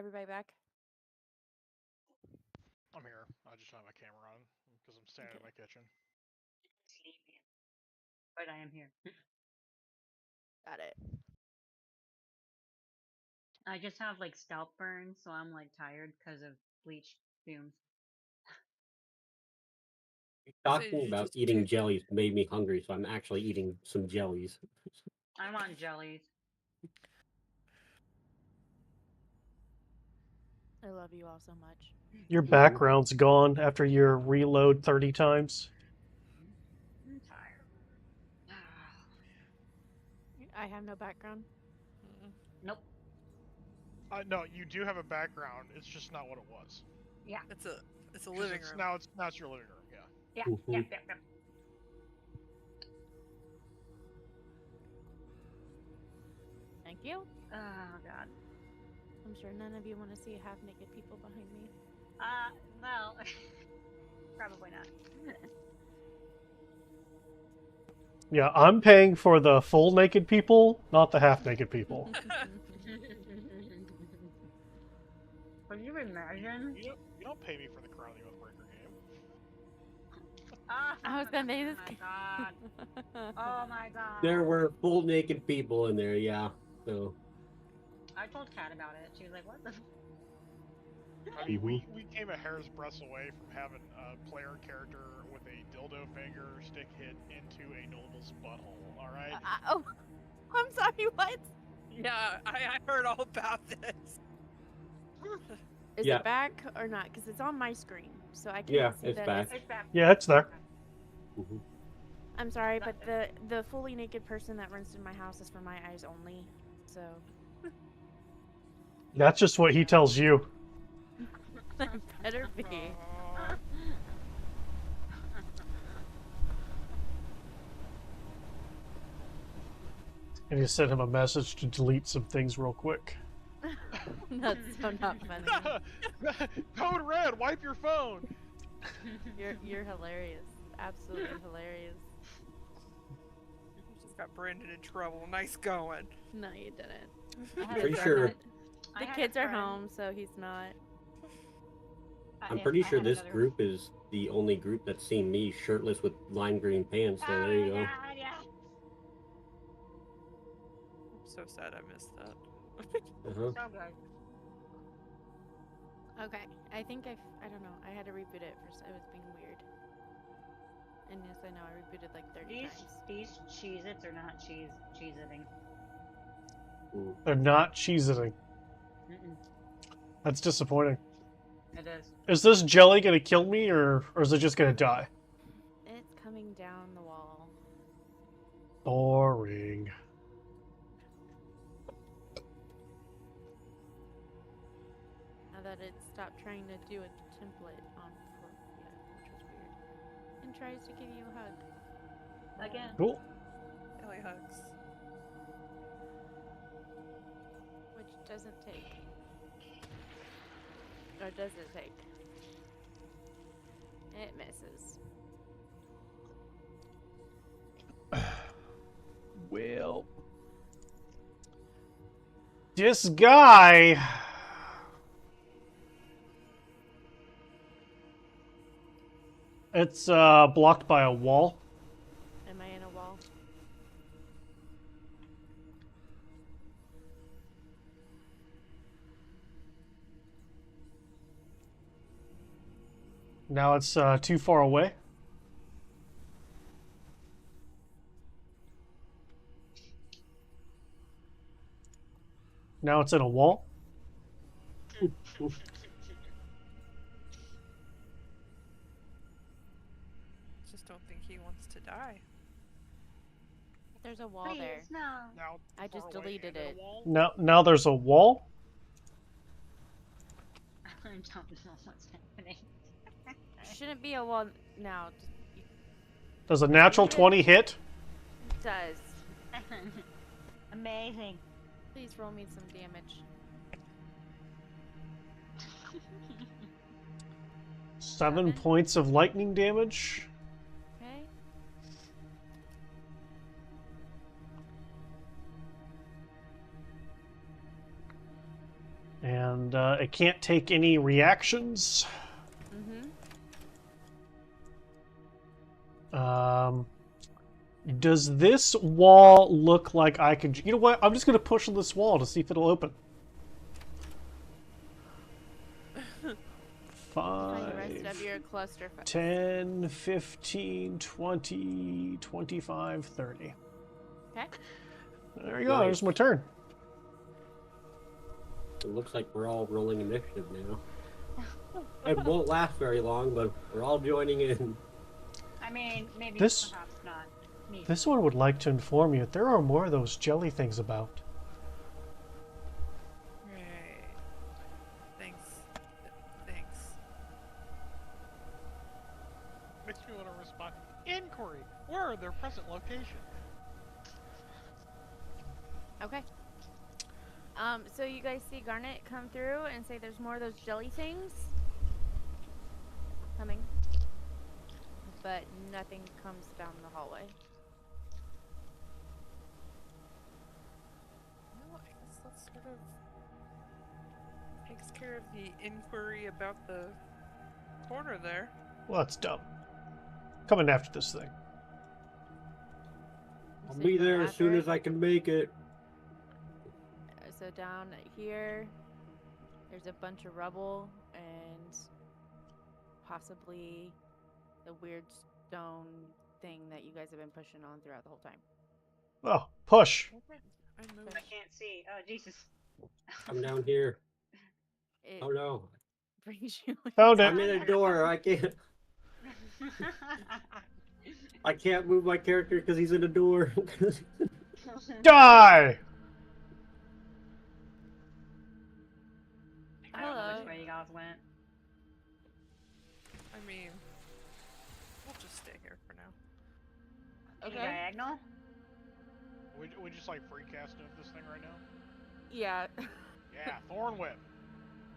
everybody back? I'm here. I just don't have my camera on because I'm standing in my kitchen. But I am here. Got it. I just have like scalp burns, so I'm like tired because of bleach fumes. Talking you about just eating took- jellies made me hungry, so I'm actually eating some jellies. I want jellies. I love you all so much. Your background's gone after your reload 30 times. I'm tired. I have no background. Mm. Nope. No, you do have a background. It's just not what it was. Yeah. It's a 'Cause living it's, room. Now it's your living room. Yeah. Yeah. Mhm. Yep. Yep. Yep. Thank you. Oh God. I'm sure none of you want to see half-naked people behind me. Well, probably not. Yeah, I'm paying for the full naked people, not the half naked people. Could you imagine? You don't pay me for the Crown of the Oathbreaker game. I was gonna make this. Oh my God. Oh my God. There were full naked people in there, yeah. So I told Kat about it. She was like, "What the?" I mean, we came a hair's breadth away from having a player character with a dildo finger stick hit into a noble's butthole. All right. Oh, I'm sorry. What? Yeah, I heard all about this. Is Yeah. it back or not? Because it's on my screen, so I can't Yeah, see it's that. back. It's back. Yeah, it's there. mhm. I'm sorry, but the fully naked person that runs through my house is for my eyes only. So That's just what he tells you. better be. Aw. And you sent him a message to delete some things real quick. That's so not funny. Code red. Wipe your phone. You're hilarious. Absolutely hilarious. Just got Brandon in trouble. Nice going. No, you didn't. I had a Pretty friend sure- that- I The had a kids are friend- home, so he's not. I'm yeah, pretty I sure had this another- group is the only group that's seen me shirtless with lime green pants. So there you Oh go. my God, yeah. I'm so sad I missed that. Uh-huh. So good. Okay, I think I don't know. I had to reboot it first. It was being weird. And yes, I know I rebooted like 30 times. These Cheez-Its are not cheese-eating. They're not cheesing. Mm-mm. That's disappointing. It is. Is this jelly gonna kill me, or is it just gonna die? It's coming down the wall. Boring. Now that it stopped trying to do a template on which was weird. And tries to give you a hug. Again. Cool. Ellie hugs. Which doesn't take. Or does it take? It misses. Well, this guy. It's blocked by a wall. Am I in a wall? Now it's too far away. Now it's in a wall. Just don't think he wants to die. There's a wall Please, there. no. Now. I just far away deleted and in a it. wall? Now there's a wall. I don't know what's happening. Shouldn't be a wall now. Does a natural 20 hit? It does. Amazing. Please roll me some damage. 7 points of lightning damage. Okay. And it can't take any reactions. Does this wall look like I could... You know what? I'm just going to push on this wall to see if it'll open. Find the rest 5, of your cluster. 10, 15, 20, 25, 30. Okay. There you go. Nice. There's my turn. It looks like we're all rolling initiative now. It won't last very long, but we're all joining in. I mean, maybe This- perhaps not me. This one would like to inform you there are more of those jelly things about. Right. Thanks. Thanks. Makes me want to respond. Inquiry. Where are their present location? Okay. So you guys see Garnet come through and say there's more of those jelly things coming, but nothing comes down the hallway. No, I guess that sort of takes care of the inquiry about the corner there. Well, that's dumb. Coming after this thing. I'll So be you go there as soon after as it. I can make it. So down here, there's a bunch of rubble and possibly the weird stone thing that you guys have been pushing on throughout the whole time. Oh, push. I moved. I can't see. Oh, Jesus. I'm down here. It Oh no. brings you. Found I'm it. in a door. I can't move my character because he's in a door. Die! I don't know Hello. which way you guys went. I mean, we'll just stay here for now. Any Okay. diagonal? We just like free casting of this thing right now. Yeah. Yeah, Thorn Whip.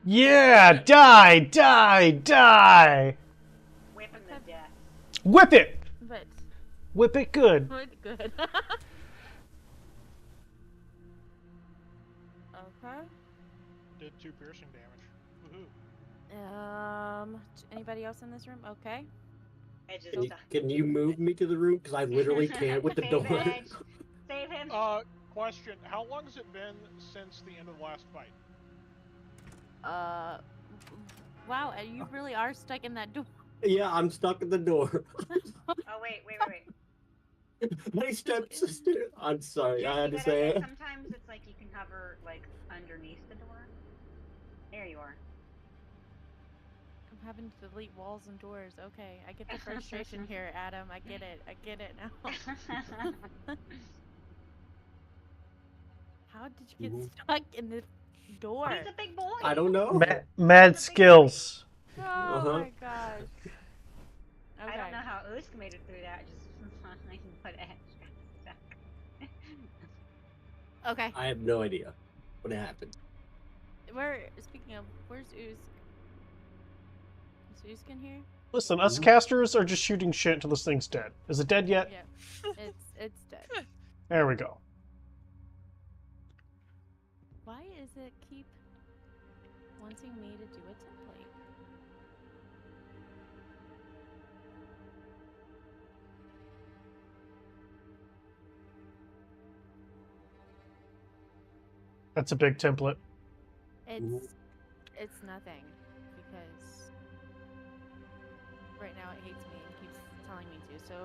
Yeah! Die! Die! Die! Whipping the death. Whip it! But Whip it good. good. Okay. Did 2 piercing damage. Woohoo. Anybody else in this room? Okay. Edge is Can you, done. can you move me to the room? Because I literally can't with the Save door. Edge. Save him. Question. How long has it been since the end of the last fight? Wow, you really are stuck in that door. Yeah, I'm stuck at the door. Oh, wait. My stepsister. I'm sorry, I had to You say gotta- it. Sometimes it's like you can hover like underneath the door. There you are. I'm having to delete walls and doors. Okay, I get the frustration here, Adam. I get it. I get it now. How did you get Mhm. stuck in this door? He's a big boy. I don't know. Mad skills. Oh Uh-huh. my gosh. Okay. I don't know how Usk made it through that. Just fine, but Edge got stuck. Okay. I have no idea what happened. Speaking of, where's Usk? Is Usk in here? Listen, us casters are just shooting shit until this thing's dead. Is it dead yet? Yeah. It's dead. There we go. Why is it keep wanting me to do a template? That's a big template. It's nothing because right now it hates me and keeps telling me to. So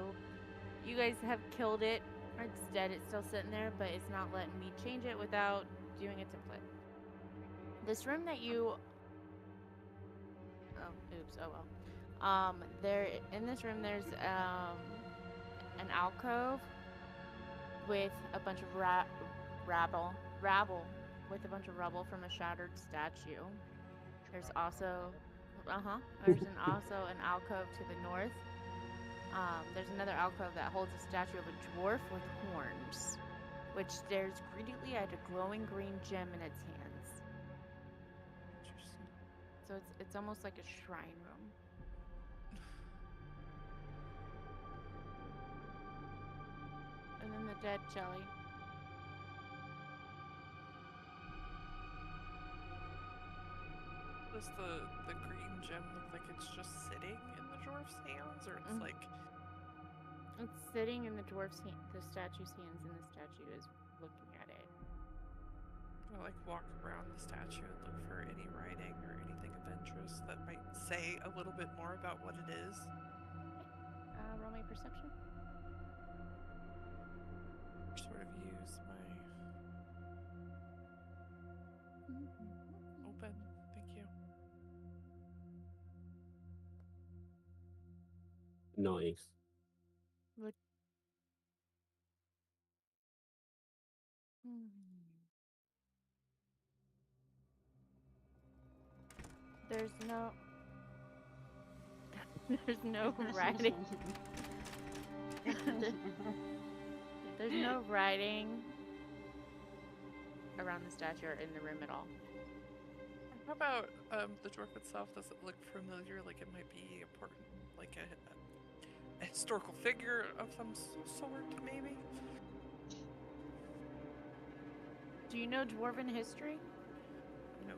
you guys have killed it. It's dead. It's still sitting there, but it's not letting me change it without doing a template. This room that you there in this room there's an alcove with a bunch of rabble with a bunch of rubble from a shattered statue. There's also also an alcove to the north. There's another alcove that holds a statue of a dwarf with horns, which stares greedily at a glowing green gem in its hands. Interesting. So it's almost like a shrine room. And then the dead jelly. does the green gem look like it's just sitting in the dwarf's hands, or it's like It's sitting in the dwarf's hand, the statue's hands, and the statue is looking at it. I like walk around the statue and look for any writing or anything of interest that might say a little bit more about what it is. Roll me perception. Sort of use my open. Thank you. Nice. There's no. There's no writing. There's no writing around the statue or in the room at all. How about the dwarf itself? Does it look familiar? Like it might be important, like a historical figure of some sort, maybe? Do you know dwarven history? No,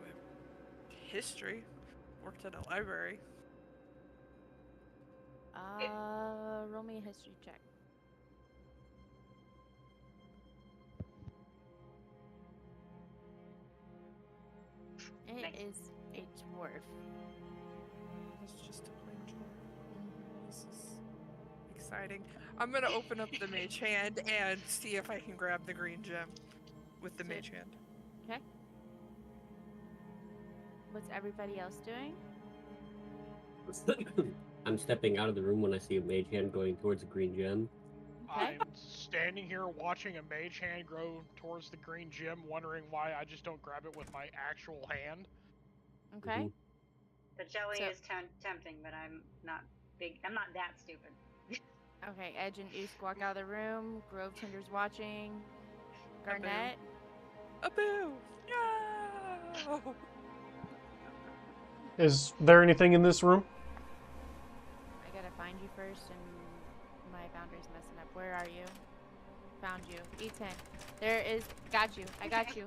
history. Worked at a library. Roll me a history check. It Nice. is a dwarf. It's just a plain dwarf. This is exciting. I'm gonna open up the mage hand and see if I can grab the green gem with the mage hand. Okay. What's everybody else doing? I'm stepping out of the room when I see a mage hand going towards a green gem. Okay. I'm standing here watching a mage hand grow towards the green gem, wondering why I just don't grab it with my actual hand. Okay. Mhm. The jelly So- is tempting, but I'm not big. I'm not that stupid. Okay, Edge and Usk walk out of the room. Grove Tinder's watching. Garnett. A boo! No! Is there anything in this room? I gotta find you first, and my boundary's messing up. Where are you? Found you. E10. There is. Got you. I got you.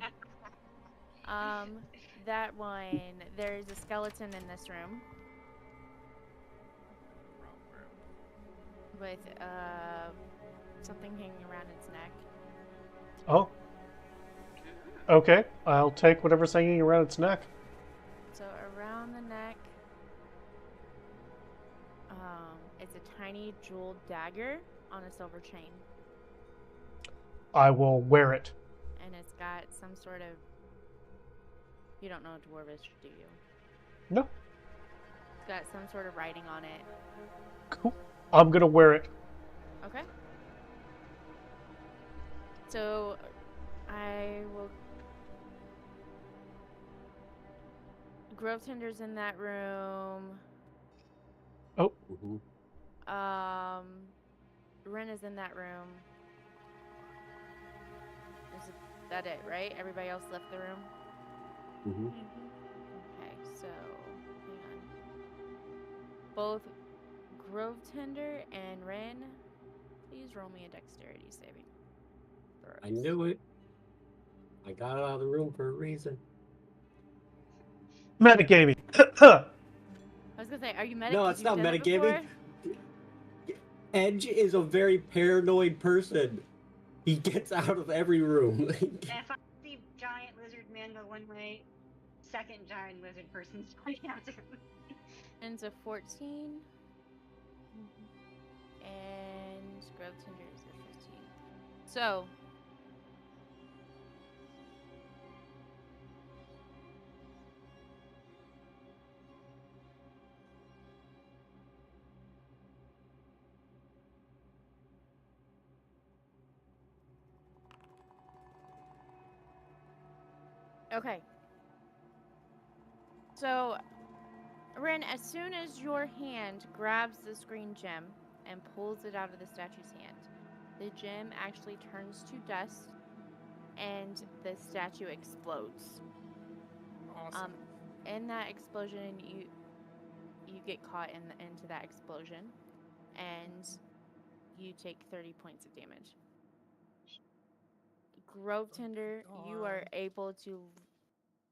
That one. There's a skeleton in this room with something hanging around its neck. Oh. Okay, I'll take whatever's hanging around its neck. So around the neck, it's a tiny jeweled dagger on a silver chain, I will wear it. and it's got some sort of. You don't know what dwarvish, do you? No. It's got some sort of writing on it. Cool. I'm gonna wear it. Okay. So I will. Grove Tinder's in that room. Mhm. Ren is in that room. Is that it, right? Everybody else left the room? Mhm. Okay, so hang on. Both Grove Tender and Ren, please roll me a dexterity saving throws. I knew it. I got out of the room for a reason. Metagaming. I was gonna say, are you medic? No, 'Cause it's you've not done it metagaming. before? Edge is a very paranoid person. He gets out of every room. If I see giant lizard man go one way, second giant lizard person's going after him. And a 14. And Grove Tinder is a 15. So. Okay. So, Ren, as soon as your hand grabs this green gem and pulls it out of the statue's hand, the gem actually turns to dust and the statue explodes. Awesome. In that explosion, you get caught into that explosion, and you take 30 points of damage. Grove Tender, you are God. able to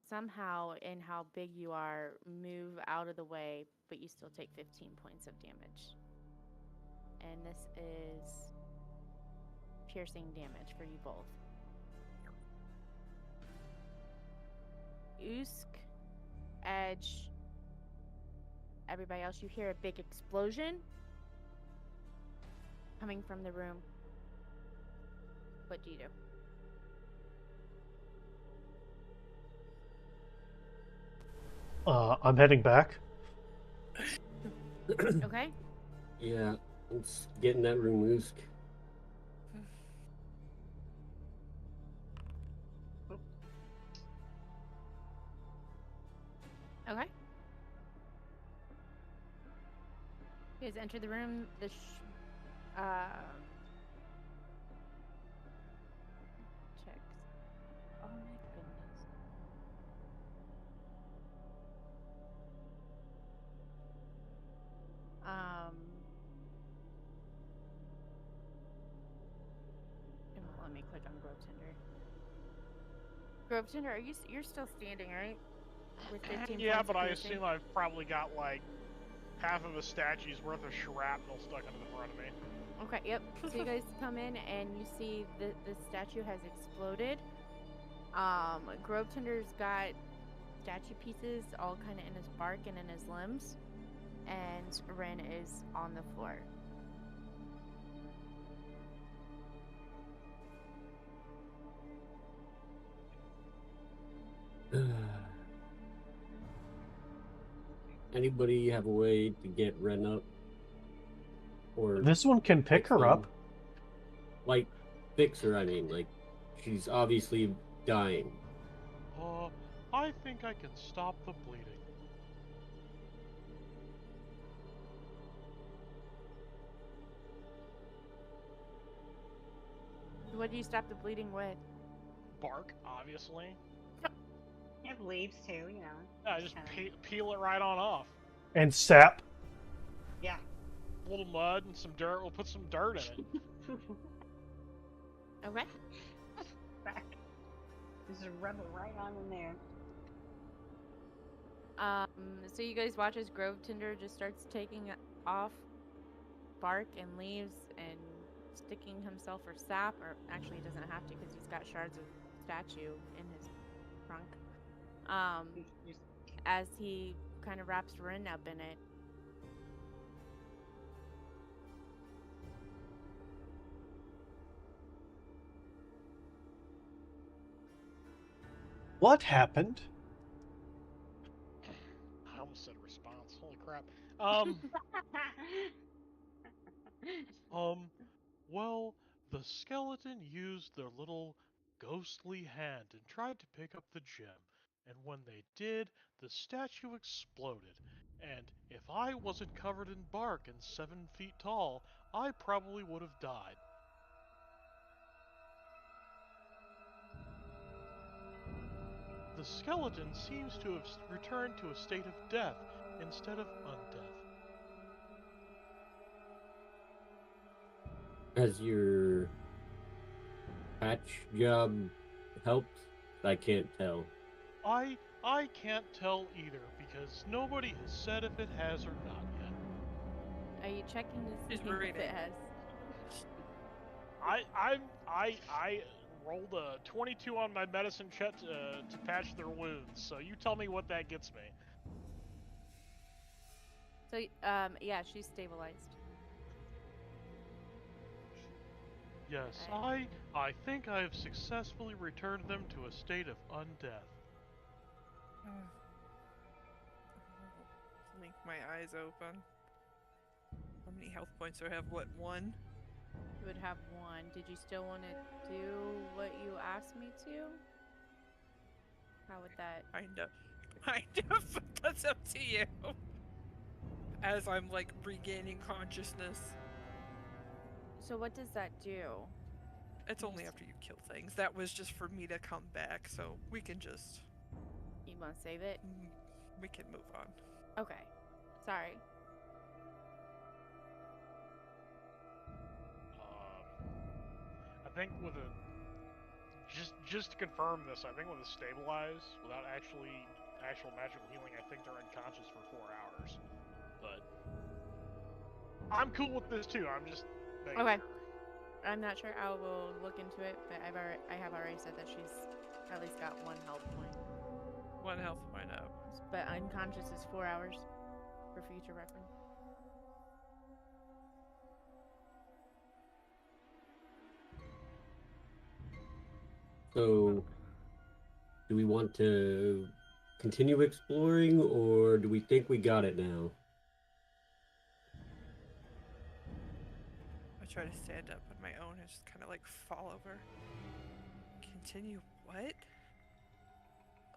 somehow, in how big you are, move out of the way, but you still take 15 points of damage. And this is piercing damage for you both. Usk, Edge, everybody else, you hear a big explosion coming from the room. What do you do? I'm heading back. Okay. Yeah, let's get in that room, Usk. Okay. You guys enter the room. Checks. Oh my goodness. Let me click on Grove Tender. Grove Tender, you're still standing, right? With 15 Yeah, points but of I piercing? assume I've probably got like half of a statue's worth of shrapnel stuck into the front of me. Okay, yep. So you guys come in and you see the statue has exploded. Grove Tender's got statue pieces all kind of in his bark and in his limbs. And Ren is on the floor. Anybody have a way to get Ren up? Or This one can pick fix her him? up. Like, fix her, I mean. Like, she's obviously dying. I think I can stop the bleeding. What do you stop the bleeding with? Bark, obviously. You have leaves too, you know. Yeah, just kinda- peel it right on off. And sap. Yeah. A little mud and some dirt. We'll put some dirt in it. Okay. Back. Just rub it right on in there. So you guys watch as Grove Tender just starts taking off bark and leaves and sticking himself for sap, or actually he doesn't have to because he's got shards of statue in his trunk. Just As he kind of wraps Rin up in it. What happened? I almost said response. Holy crap. Well, the skeleton used their little ghostly hand and tried to pick up the gem, and when they did, the statue exploded. And if I wasn't covered in bark and 7 feet tall, I probably would have died. The skeleton seems to have returned to a state of death instead of undeath. Has your patch job helped? I can't tell. I can't tell either because nobody has said if it has or not yet. Are you checking to see She's if reading. it has? I rolled a 22 on my medicine check to patch their wounds. So you tell me what that gets me. So, yeah, she's stabilized. Yes, Okay. I think I have successfully returned them to a state of undeath. Blink my eyes open. How many health points do I have? What, 1? You would have 1. Did you still want to do what you asked me to? How would that? Kind of. But that's up to you. As I'm like regaining consciousness. So what does that do? It's only after you kill things. That was just for me to come back, so we can just. You want to save it? We can move on. Okay. Sorry. I think with a just to confirm this, I think when they stabilize without actual magical healing, I think they're unconscious for 4 hours. But I'm cool with this too. I'm just making Okay. sure. I'm not sure. I will look into it, but I have already said that she's at least got 1 health point. 1 health point up. But unconscious is 4 hours for future reference. So, do we want to continue exploring, or do we think we got it now? I try to stand up on my own and just kind of like fall over. Continue what?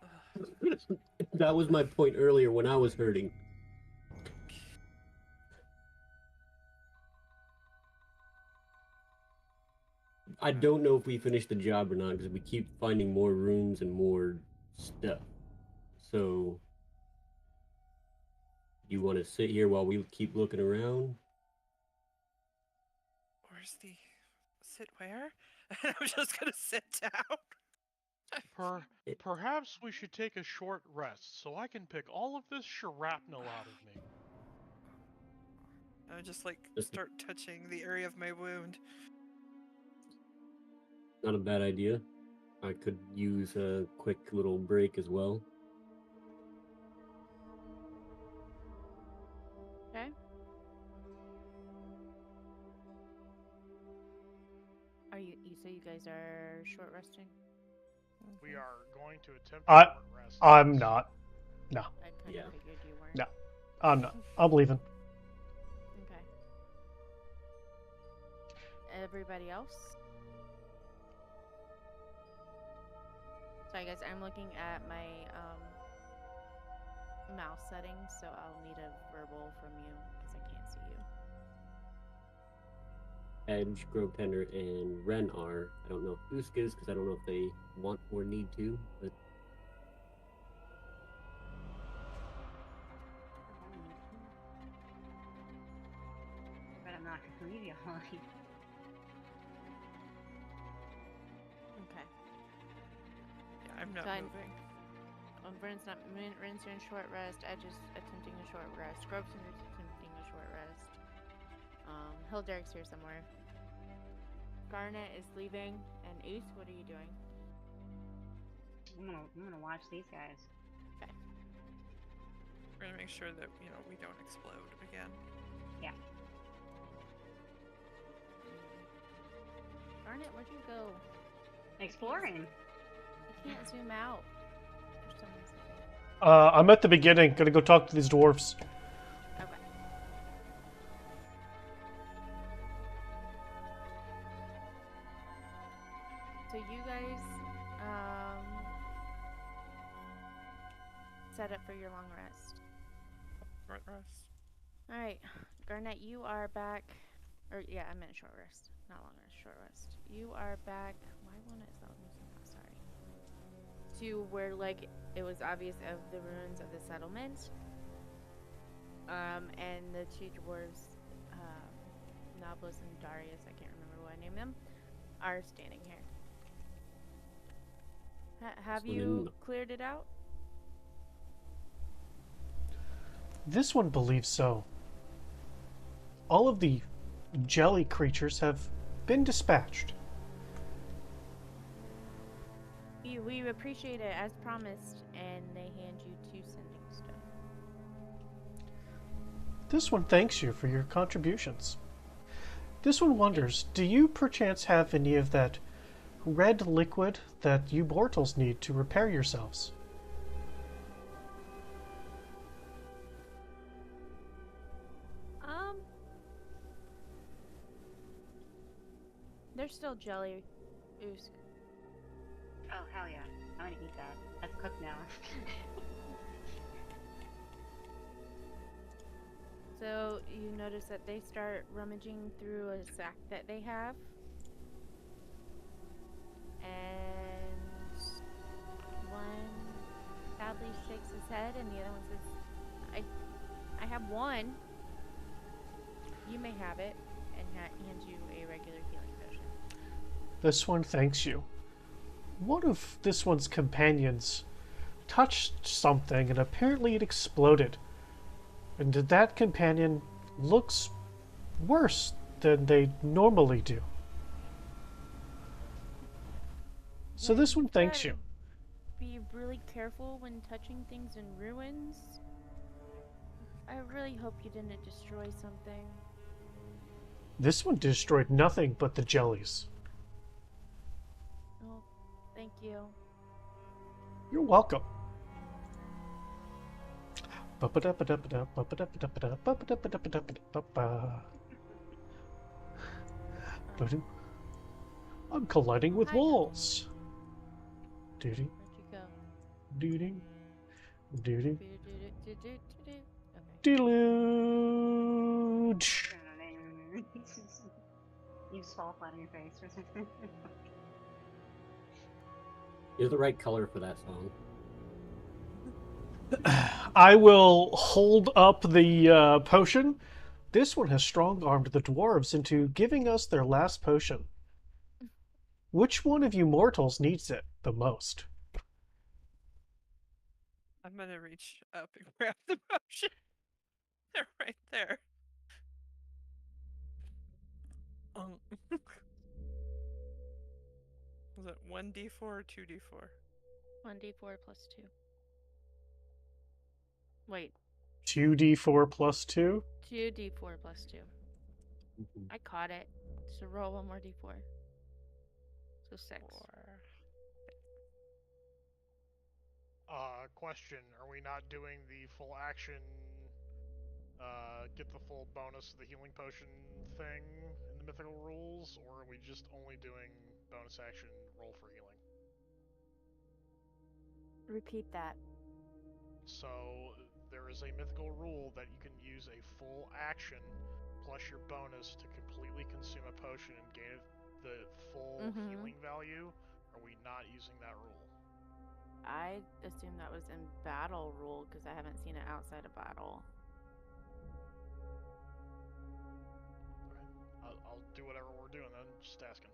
Ugh. That was my point earlier when I was hurting. I don't know if we finished the job or not because we keep finding more rooms and more stuff. So, you want to sit here while we keep looking around? Where's the sit where? And I'm just gonna sit down. Perhaps we should take a short rest so I can pick all of this shrapnel out of me. I just like start touching the area of my wound. Not a bad idea. I could use a quick little break as well. Okay. You say you guys are short resting? We are going to attempt I- to rest. I'm not. No, I kind Yeah. of figured you weren't. No. I'm not. I'm leaving. Okay. Everybody else? Sorry guys, I'm looking at my mouse settings, so I'll need a verbal from you because I can't see you. Edge, Growtender, and Ren are. I don't know if Usk is because I don't know if they want or need to, but But I'm not gonna leave you all. Okay. Yeah, I'm not So moving. Vern's not. Ren's in short rest. Edge's attempting a short rest. Grovesender's attempting a short rest. Hilderic's here somewhere. Garnet is leaving, and Ace, what are you doing? I'm gonna watch these guys. Okay. We're gonna make sure that we don't explode again. Yeah. Garnet, where'd you go? Exploring. I can't zoom out. For some reason. I'm at the beginning. Gonna go talk to these dwarves. Okay. So you guys set up for your long rest. Short rest. All right, Garnet, you are back. Or yeah, I meant short rest, not long rest. Short rest. You are back. Why won't it stop me? Sorry. To where it was obvious of the ruins of the settlement. And the two dwarves, Noblus and Darius, I can't remember what I named them, are standing here. Have you cleared it out? This one believes so. All of the jelly creatures have been dispatched. We appreciate it as promised, and they hand you 2 sending stone. This one thanks you for your contributions. This one wonders, do you perchance have any of that red liquid that you mortals need to repair yourselves? There's still jelly. Ooze. Oh hell yeah! I'm gonna eat that. That's cooked now. So you notice that they start rummaging through a sack that they have. And one sadly shakes his head and the other one says, I have one. You may have it, and hands you a regular healing potion. This one thanks you. one of this one's companions touched something and apparently it exploded. And that companion looks worse than they normally do. So Yeah, this one you thanks gotta you. Be really careful when touching things in ruins. I really hope you didn't destroy something. This one destroyed nothing but the jellies. Oh, thank you. You're welcome. I'm colliding with Hi. walls. Doody, Where'd you go? doody, doody, Okay. deluge. You just fall flat on your face or something. You're the right color for that song. I will hold up the potion. This one has strong-armed the dwarves into giving us their last potion. Which one of you mortals needs it the most? I'm gonna reach up and grab the potion. They're right there. Was it 1d4 or 2d4? 1d4 plus 2. Wait, 2d4 plus 2? 2d4 plus 2. Mhm. I caught it. So roll one more d4. So 6. 4. Question: are we not doing the full action, get the full bonus of the healing potion thing in the mythical rules, or are we just only doing bonus action roll for healing? Repeat that. So there is a mythical rule that you can use a full action plus your bonus to completely consume a potion and gain the full healing value. Are we not using that rule? I assume that was in battle rule because I haven't seen it outside of battle. I'll do whatever we're doing then. Just asking.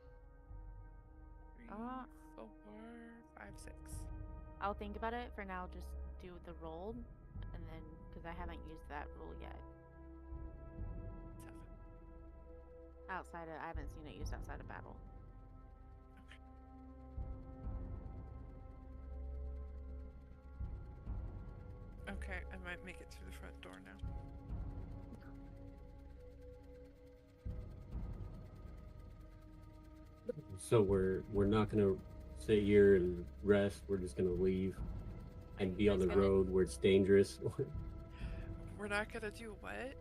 3, Uh, 4, 5, 6. I'll think about it. For now, just do the roll, and then because I haven't used that rule yet. 7. I haven't seen it used outside of battle. Okay, I might make it through the front door now. So we're not gonna sit here and rest. We're just gonna leave and be on the road where it's dangerous. We're not gonna do what?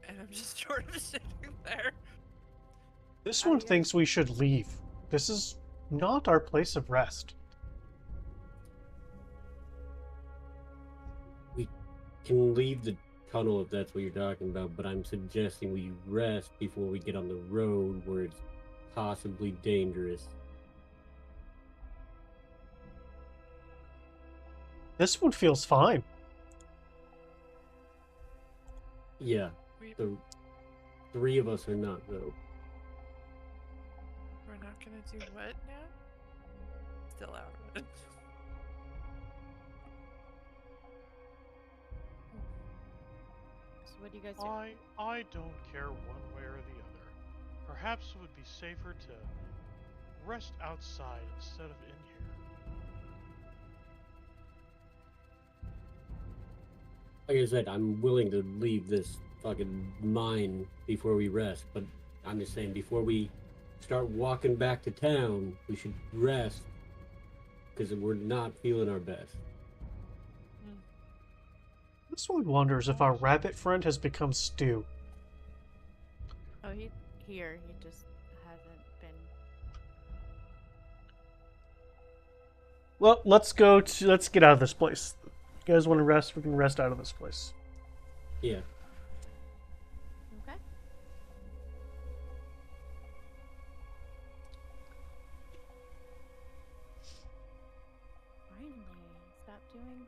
And I'm just sort of sitting there. This one thinks we should leave. This is not our place of rest. We can leave the tunnel if that's what you're talking about, but I'm suggesting we rest before we get on the road where it's possibly dangerous. This one feels fine. Yeah, the 3 of us are not, though. We're not gonna do what now? Still out of it. So what do you guys do? I don't care one way or the other. Perhaps it would be safer to rest outside instead of in here. Like I said, I'm willing to leave this fucking mine before we rest, but I'm just saying, before we start walking back to town, we should rest, because we're not feeling our best. This one wonders if our rabbit friend has become stew. Oh, he's here. He just hasn't been. Well, let's get out of this place. You guys want to rest? We can rest out of this place. Yeah. Okay. Finally, stop doing.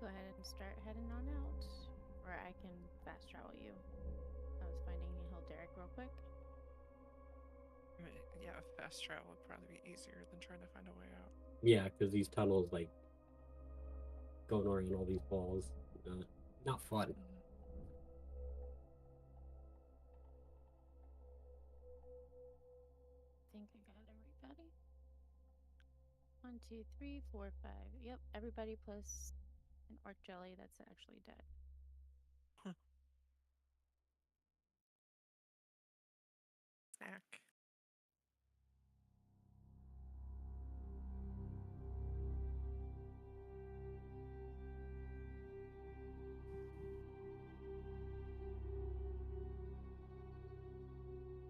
go ahead and start heading on out. Or I can fast travel you. I was finding Derek real quick. I mean, yeah, fast travel would probably be easier than trying to find a way out. Yeah, because these tunnels, like, going around all these walls, not fun. I think I got everybody. 1, 2, 3, 4, 5. Yep, everybody plus an orc jelly that's actually dead. Snack.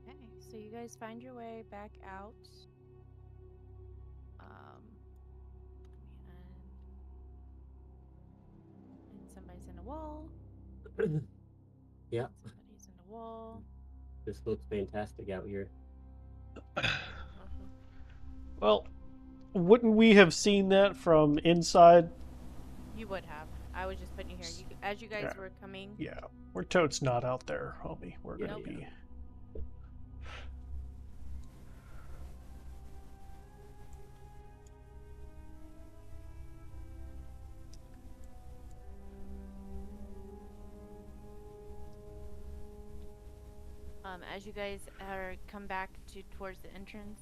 Okay, so you guys find your way back out. And somebody's in a wall. Yeah, Somebody's in a wall. this looks fantastic out here. Well, wouldn't we have seen that from inside? You would have. I was just putting you here. As you guys were coming. Yeah, we're totes not out there, homie. We're gonna Nope. be. As you guys come back towards the entrance,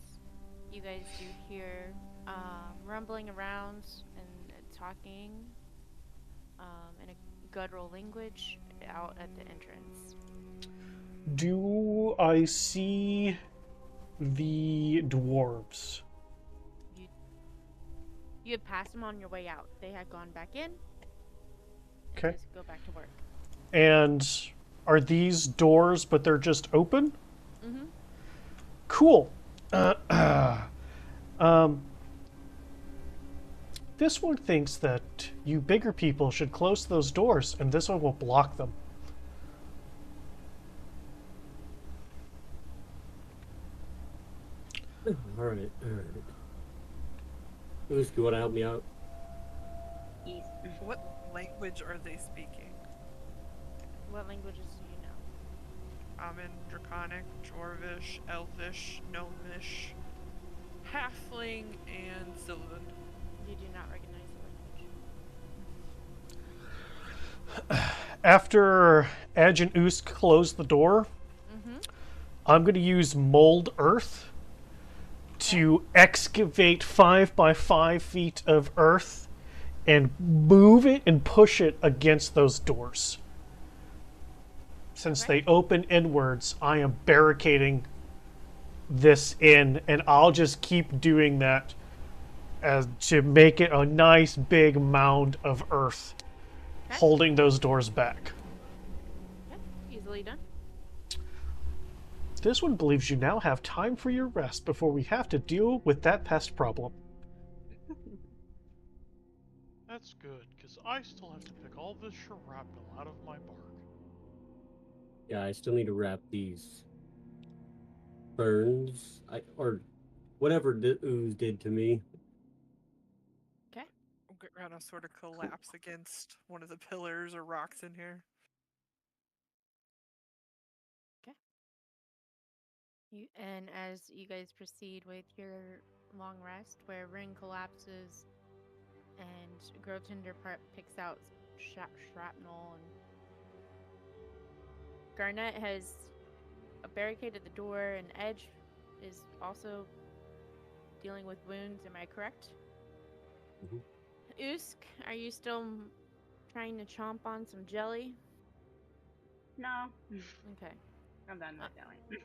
you guys do hear rumbling around and talking in a guttural language out at the entrance. Do I see the dwarves? You had passed them on your way out. They had gone back in. Okay. Just go back to work. And are these doors, but they're just open? Mm-hmm. Cool. This one thinks that you bigger people should close those doors, and this one will block them. All right. Who's you want to help me out? East. What language are they speaking? What languages do you know? Common, Draconic, Dwarvish, Elvish, Gnomish, Halfling, and Sylvan. You do not recognize the language. After Edge and Oosk close the door, I'm going to use Mold Earth to excavate 5 by 5 feet of earth and move it and push it against those doors. Since they open inwards, I am barricading this in, and I'll just keep doing that as to make it a nice big mound of earth holding those doors back. Okay, easily done. This one believes you now have time for your rest before we have to deal with that pest problem. That's good, because I still have to pick all this shrapnel out of my bark. Yeah, I still need to wrap these burns, or whatever the ooze did to me. Okay. We're gonna sort of collapse against one of the pillars or rocks in here. And as you guys proceed with your long rest, where Ring collapses and Grotender picks out shrapnel, and Garnet has barricaded the door, and Edge is also dealing with wounds. Am I correct? Usk, are you still trying to chomp on some jelly? No. Okay. I'm done with jelly.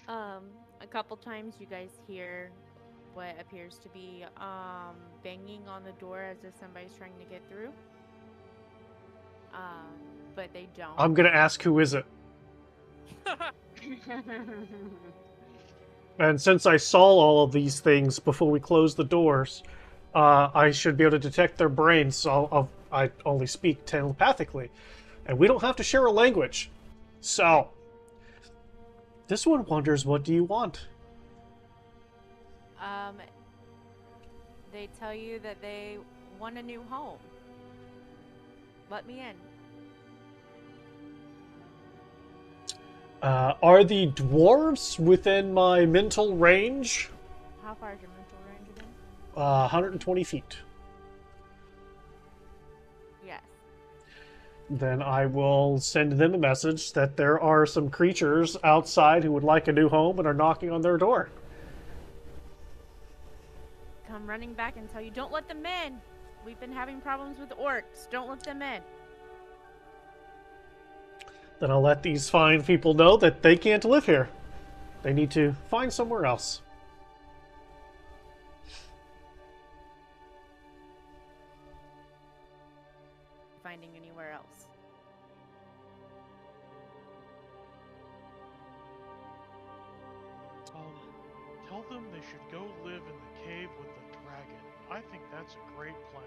A couple times you guys hear what appears to be banging on the door as if somebody's trying to get through. But they don't. I'm gonna ask who is it. And since I saw all of these things before we closed the doors, I should be able to detect their brains, so I only speak telepathically. And we don't have to share a language. So, this one wonders, what do you want? They tell you that they want a new home. Let me in. Are the dwarves within my mental range? How far is your mental range again? 120 feet. Yes. Then I will send them a message that there are some creatures outside who would like a new home and are knocking on their door. Come running back and tell you, don't let them in. We've been having problems with orcs. Don't let them in. Then I'll let these fine people know that they can't live here. They need to find somewhere else. Finding anywhere else. Tell them they should go live in the cave with the dragon. I think that's a great plan.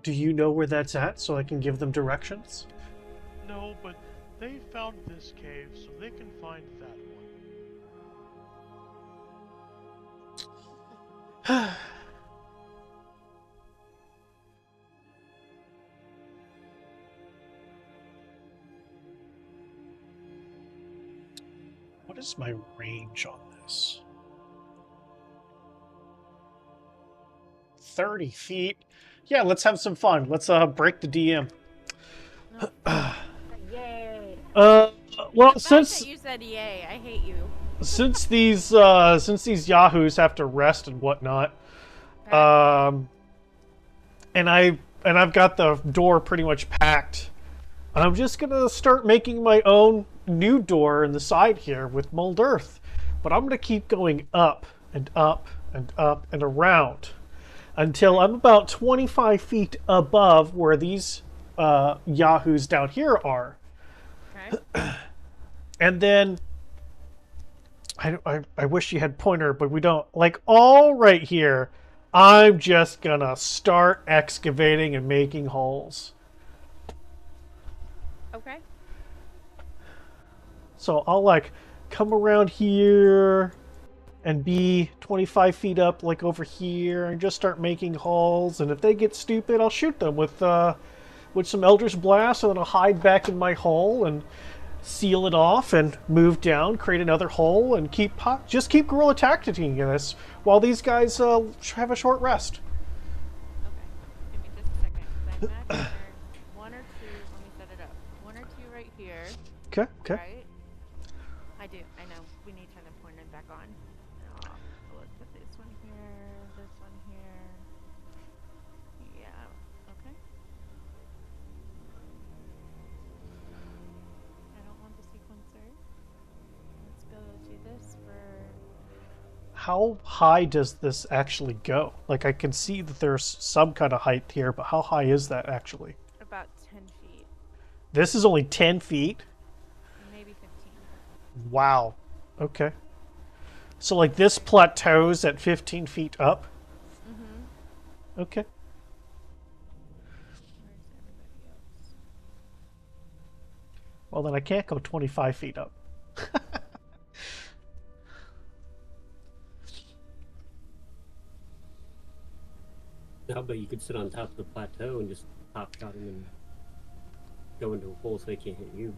Do you know where that's at so I can give them directions? No, but they found this cave, so they can find that one. What is my range on this? 30 feet. Yeah, let's have some fun. Let's break the DM. Yay. Well, The fact since that you said yay, I hate you. since these yahoos have to rest and whatnot, and I've got the door pretty much packed. I'm just gonna start making my own new door in the side here with mold earth, but I'm gonna keep going up and up and up and around until I'm about 25 feet above where these yahoos down here are. Okay. And then I wish you had pointer, but we don't. Like all right here, I'm just gonna start excavating and making holes. Okay. So I'll like come around here and be 25 feet up like over here and just start making holes, and if they get stupid, I'll shoot them with some Eldritch Blast, and then I'll hide back in my hole and seal it off and move down, create another hole, and keep guerrilla tacticing this while these guys have a short rest. Okay. Give me just a second. 'Cause I imagine there's one or two. Let me set it up. One or two right here. Okay, okay. Right? I do. I know. We need to turn the pointer back on. Oh, let's put this one here. This one here. Yeah. Okay. I don't want the sequencer. Let's go do this for. How high does this actually go? Like I can see that there's some kind of height here, but how high is that actually? About 10 feet. This is only 10 feet? Maybe 15. Wow. Okay. So like this plateaus at 15 feet up? Mm-hmm. Okay. Where's everybody else? Well, then I can't go 25 feet up. No, but you could sit on top of the plateau and just pop shot him and go into a hole so they can't hit you.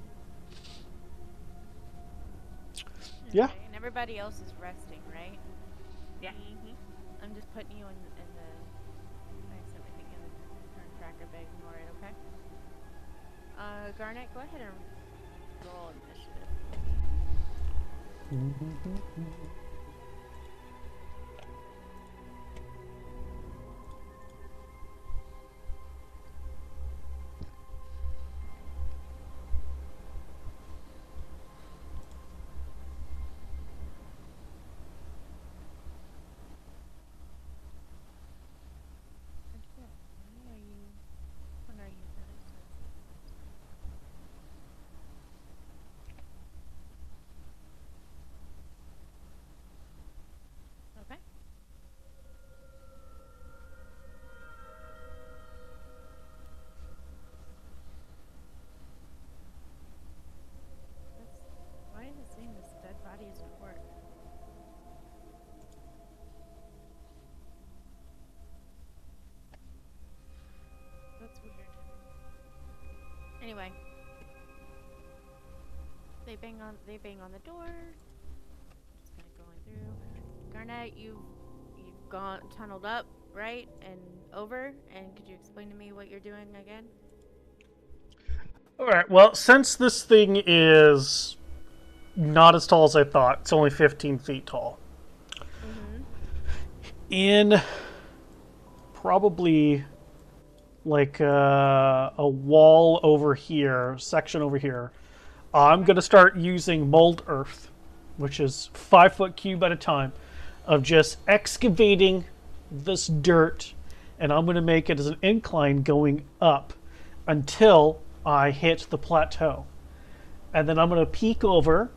Yeah. Okay, and everybody else is resting, right? Yeah. I'm just putting you in the. I accidentally think in the turn tracker, but ignore it, okay? Garnet, go ahead and roll initiative. When are you gonna? Anyway, they bang on the door. Just kind of going through. Garnet, you've gone tunneled up, right, and over. And could you explain to me what you're doing again? All right. Well, since this thing is not as tall as I thought, it's only 15 feet tall. Mm-hmm. In probably like a wall over here, section over here, I'm going to start using mold earth, which is 5 foot cube at a time, of just excavating this dirt, and I'm going to make it as an incline going up until I hit the plateau. And then I'm going to peek over,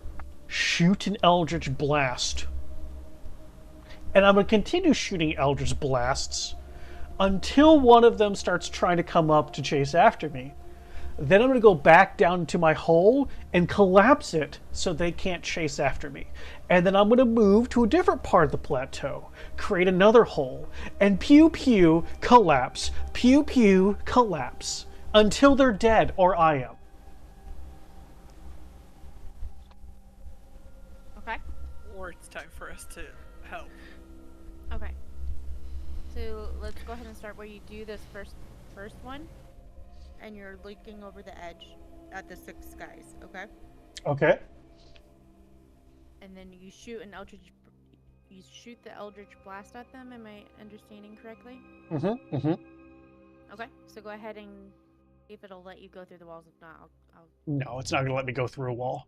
shoot an Eldritch Blast. And I'm going to continue shooting Eldritch Blasts until one of them starts trying to come up to chase after me. Then I'm going to go back down to my hole and collapse it so they can't chase after me. And then I'm going to move to a different part of the plateau, create another hole, and pew pew collapse, pew pew collapse, until they're dead or I am. Okay. Or it's time for us to help. Okay. So let's go ahead and start where you do this first one, and you're looking over the edge at the 6 guys. Okay. Okay. And then you shoot the Eldritch Blast at them. Am I understanding correctly? Mm-hmm. Mm-hmm. Okay. So go ahead and see if it'll let you go through the walls. If not, I'll. No, it's not going to let me go through a wall.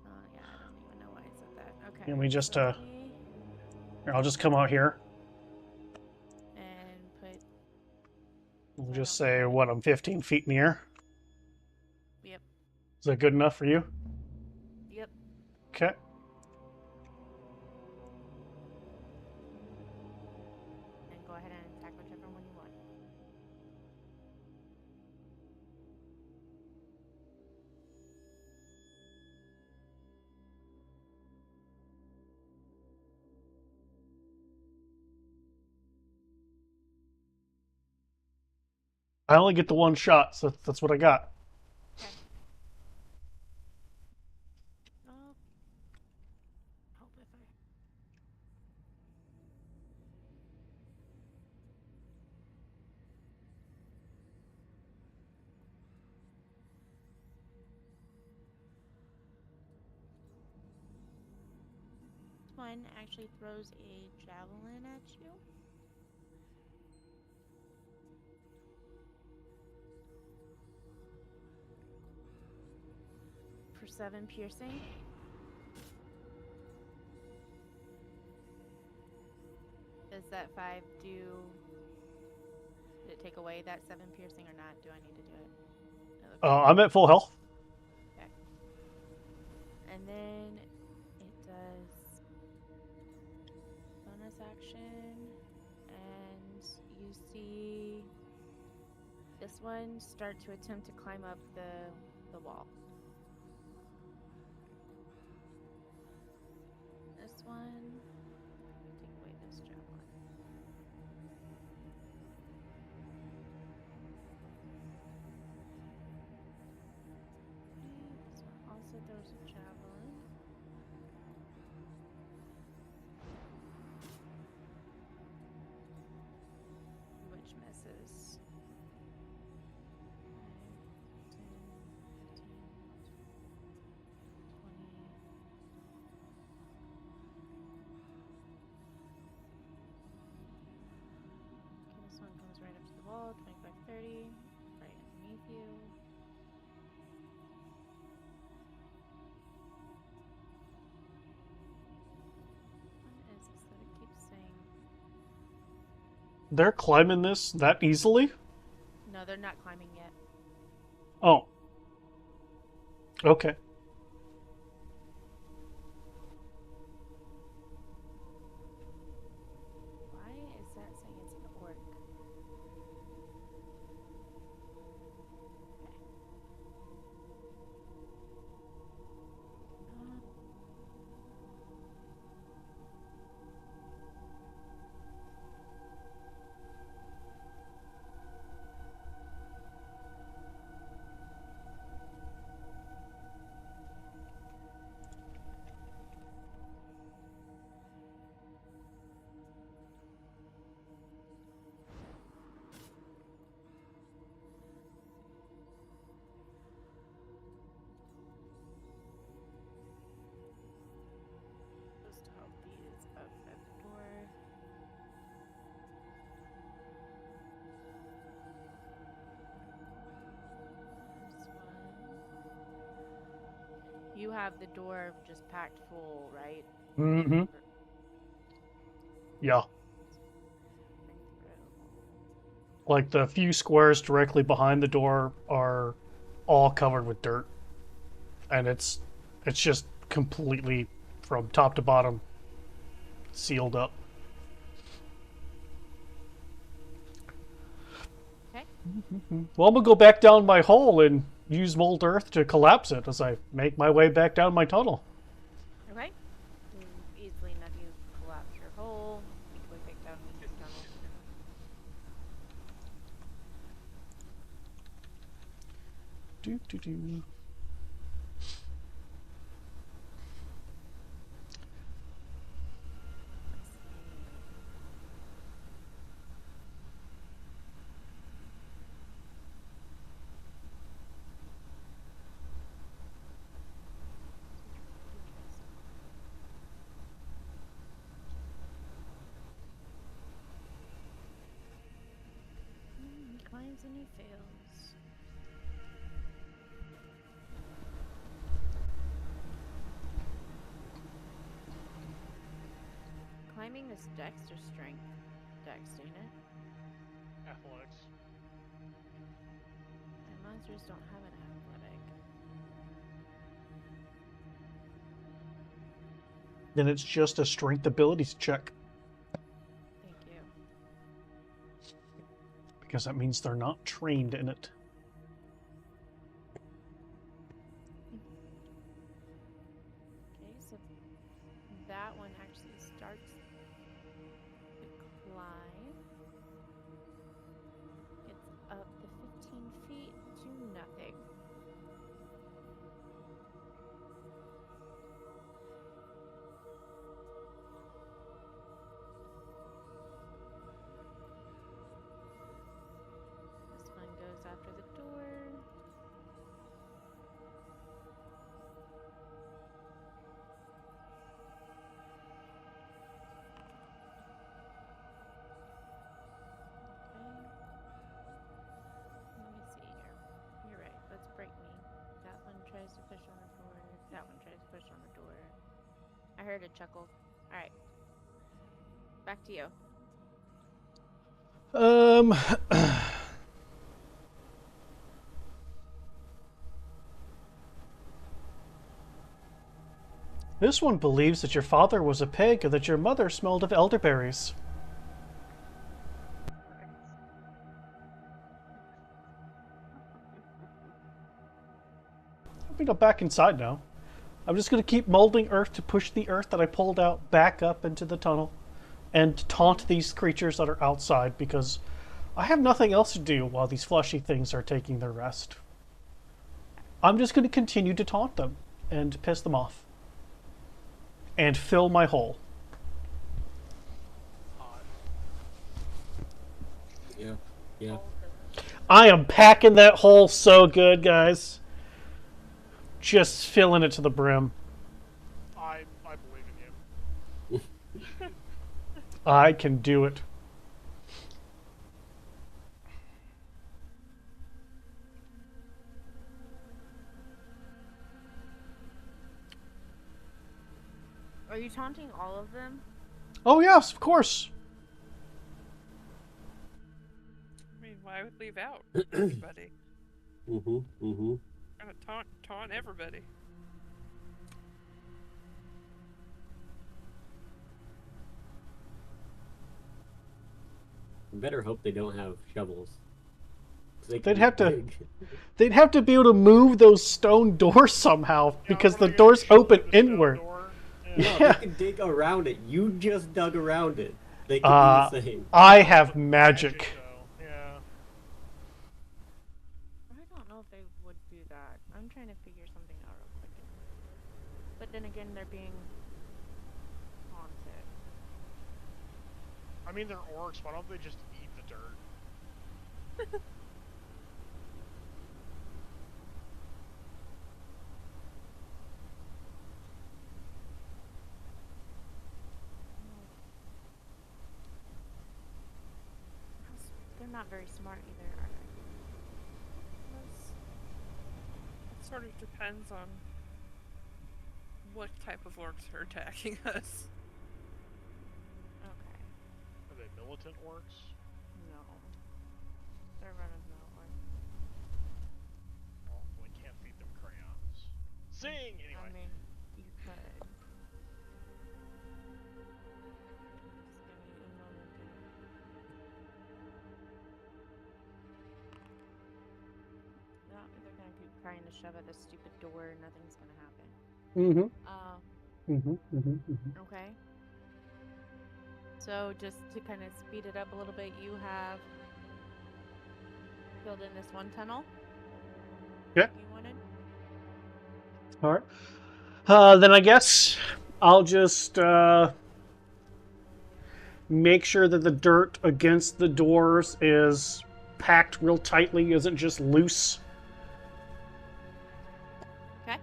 Oh yeah, I don't even know why I said that. Okay. Let me just so here, I'll just come out here. and put. We'll just say what, I'm 15 feet in the air. Yep. Is that good enough for you? Yep. Okay. And go ahead and attack whichever one you want. I only get the one shot, so that's what I got. Okay. Oh. Help if I. This one actually throws a javelin at you. For 7 piercing. Does that 5 do... Did it take away that 7 piercing or not? Do I need to do it? I'm at full health. Okay. And then it does bonus action, and you see this one start to attempt to climb up the wall. This one, take away this javelin. This one also throws a javelin. Which misses. 5, 10, 15, 20. Okay, this one comes right up to the wall, 25, 30, right underneath you. What is this that it keeps saying? They're climbing this that easily? No, they're not climbing yet. Oh. Okay. Why is that saying it's an orc? Okay. you have the door just packed full, right? Mm-hmm. Yeah. Like the few squares directly behind the door are all covered with dirt. And it's just completely from top to bottom sealed up. Okay. Well, I'm gonna go back down my hole and use mold earth to collapse it as I make my way back down my tunnel. Okay. Easily enough, you collapse your hole, make your way back down into the tunnel. Do. He climbs and he fails. Climbing is dex or strength? Dex, ain't it? Athletics. And monsters don't have an athletic. Then it's just a strength abilities check. Thank you. Because that means they're not trained in it. Okay, so that one actually starts the climb. It's up the 15 feet to nothing. This one goes after the door. Okay. Let me see here. You're right. Let's break me. That one tries to push on the door. That one tries to push on the door. I heard a chuckle. Alright. Back to you. This one believes that your father was a pig and that your mother smelled of elderberries. I'm gonna go back inside now. I'm just gonna keep molding earth to push the earth that I pulled out back up into the tunnel and taunt these creatures that are outside because I have nothing else to do while these fleshy things are taking their rest. I'm just gonna continue to taunt them and piss them off. And fill my hole. Yeah, yeah. I am packing that hole so good, guys. Just filling it to the brim. I believe in you. I can do it. Are you taunting all of them? Oh yes, of course. I mean, why would leave out everybody? Mm-hmm. Gonna taunt everybody. Better hope they don't have shovels. 'Cause they can They'd be have to- big. They'd have to be able to move those stone doors somehow Yeah, because what are the they gonna doors do, shovel open through the stone inward. door? No, Yeah. they can dig around it. You just dug around it. They can do the same. I have With magic. though. Yeah. I don't know if they would do that. I'm trying to figure something out real quick. But then again, they're being haunted. I mean, they're orcs. Why don't they just eat the dirt? They're not very smart either, are they? It sort of depends on what type of orcs are attacking us. Okay. Are they militant orcs? No. They're running that way. Well, we can't feed them crayons. Zing! Anyway. I mean, you could. Just give me a moment to... No, they're gonna keep trying to shove at the stupid door. Nothing's gonna happen. Okay. So just to kind of speed it up a little bit, you have filled in this one tunnel. Yeah. You wanted. All right. Then I guess I'll just make sure that the dirt against the doors is packed real tightly, isn't just loose. Okay.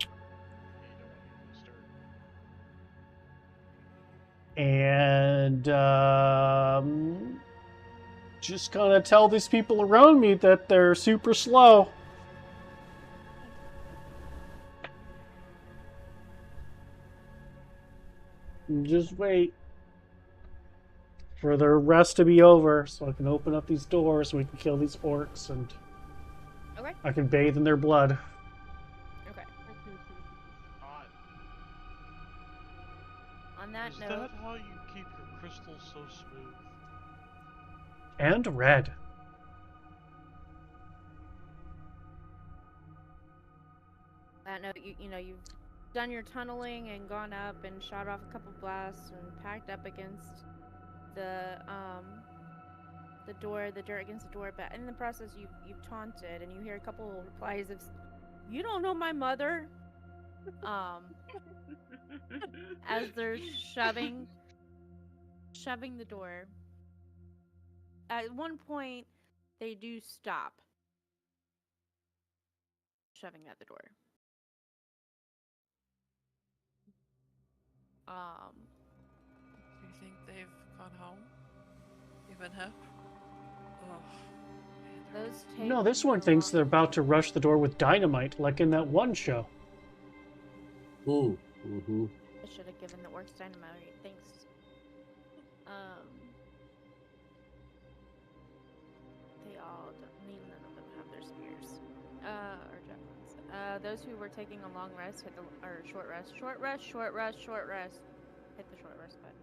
And just gonna tell these people around me that they're super slow. And just wait for the rest to be over so I can open up these doors so we can kill these orcs and Okay. I can bathe in their blood. Okay. Hot. On that Is note, that how you keep your crystals so smooth? And red. you know you've done your tunneling and gone up and shot off a couple blasts and packed up against the door, the dirt against the door, but in the process you've taunted and you hear a couple replies of, "You don't know my mother," as they're shoving the door. At one point, they do stop shoving at the door. Do you think they've gone home? Even hip? Oh. Those take No, this one so thinks long. they're about to rush the door with dynamite, like in that one show. Ooh. Mm-hmm. I should have given the orcs dynamite. Thanks. They all don't, none of them have their spears. Or javelins. Those who were taking a long rest hit the or short rest. Short rest. Hit the short rest button.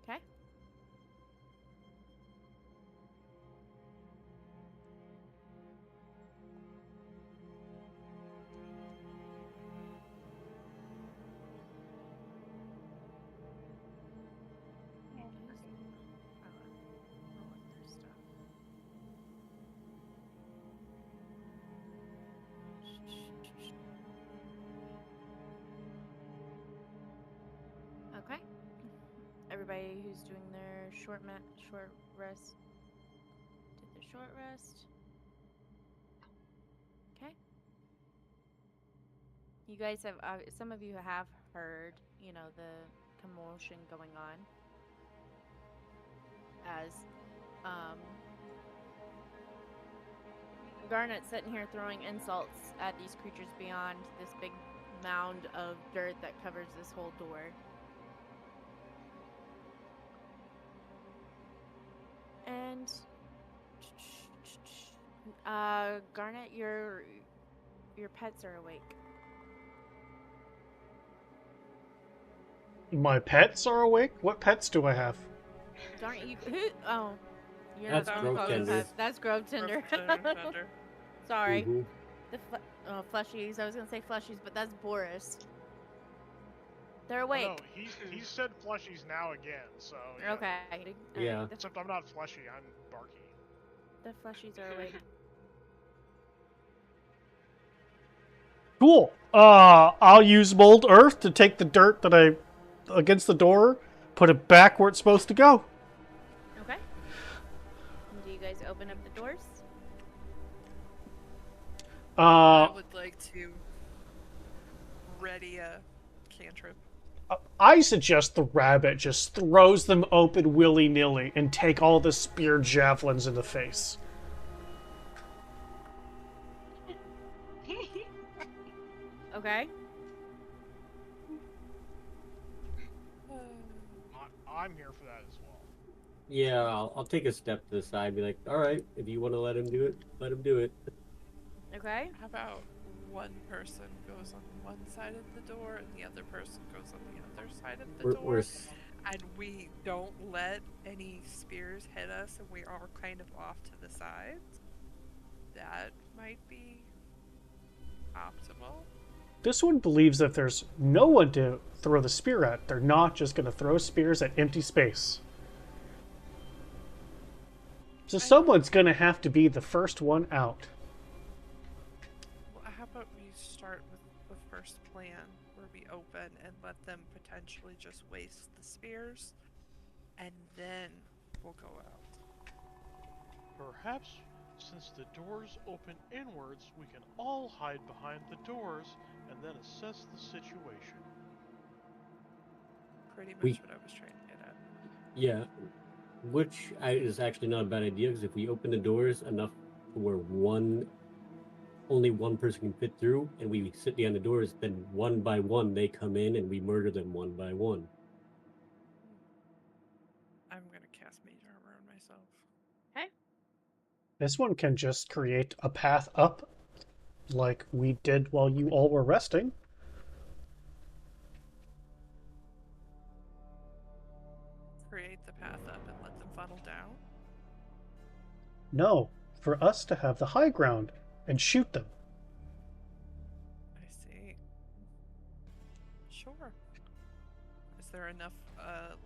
Okay. Okay. Everybody who's doing their short rest did their short rest. Okay. You guys have some of you have heard, the commotion going on as Garnet's sitting here throwing insults at these creatures beyond this big mound of dirt that covers this whole door. And Garnet, your pets are awake. My pets are awake? What pets do I have? Darn you! Oh, you're That's not Grove calling Tender. pets. That's Grove Tender. Tender. Sorry, Mm-hmm. the fleshies. I was gonna say fleshies, but that's Boris. They're awake. No, he said fleshies now again, so yeah. Okay. Yeah. Except I'm not fleshy, I'm barky. The fleshies are awake. Cool. I'll use mold earth to take the dirt that I against the door, put it back where it's supposed to go. Okay. And do you guys open up the doors? I would like to ready a cantrip. I suggest the rabbit just throws them open willy-nilly and take all the spear javelins in the face. Okay. I'm here for that as well. Yeah, I'll take a step to the side and be like, all right, if you want to let him do it, let him do it. Okay. How about one person goes on one side of the door and the other person goes on the other side of the door? And we don't let any spears hit us and we are kind of off to the sides? That might be optimal. This one believes that if there's no one to throw the spear at, they're not just going to throw spears at empty space. So someone's going to have to be the first one out. Well, how about we start with the first plan where we open and let them potentially just waste the spears, and then we'll go out. Perhaps, since the doors open inwards, we can all hide behind the doors and then assess the situation. Pretty much what I was trying to get at. Yeah, which is actually not a bad idea, because if we open the doors enough where only one person can fit through, and we sit behind the doors, then one by one they come in and we murder them one by one. I'm gonna cast Mage Armor on myself. Okay. This one can just create a path up like we did while you all were resting. Create the path up and let them funnel down? No, for us to have the high ground and shoot them. I see. Sure. Is there enough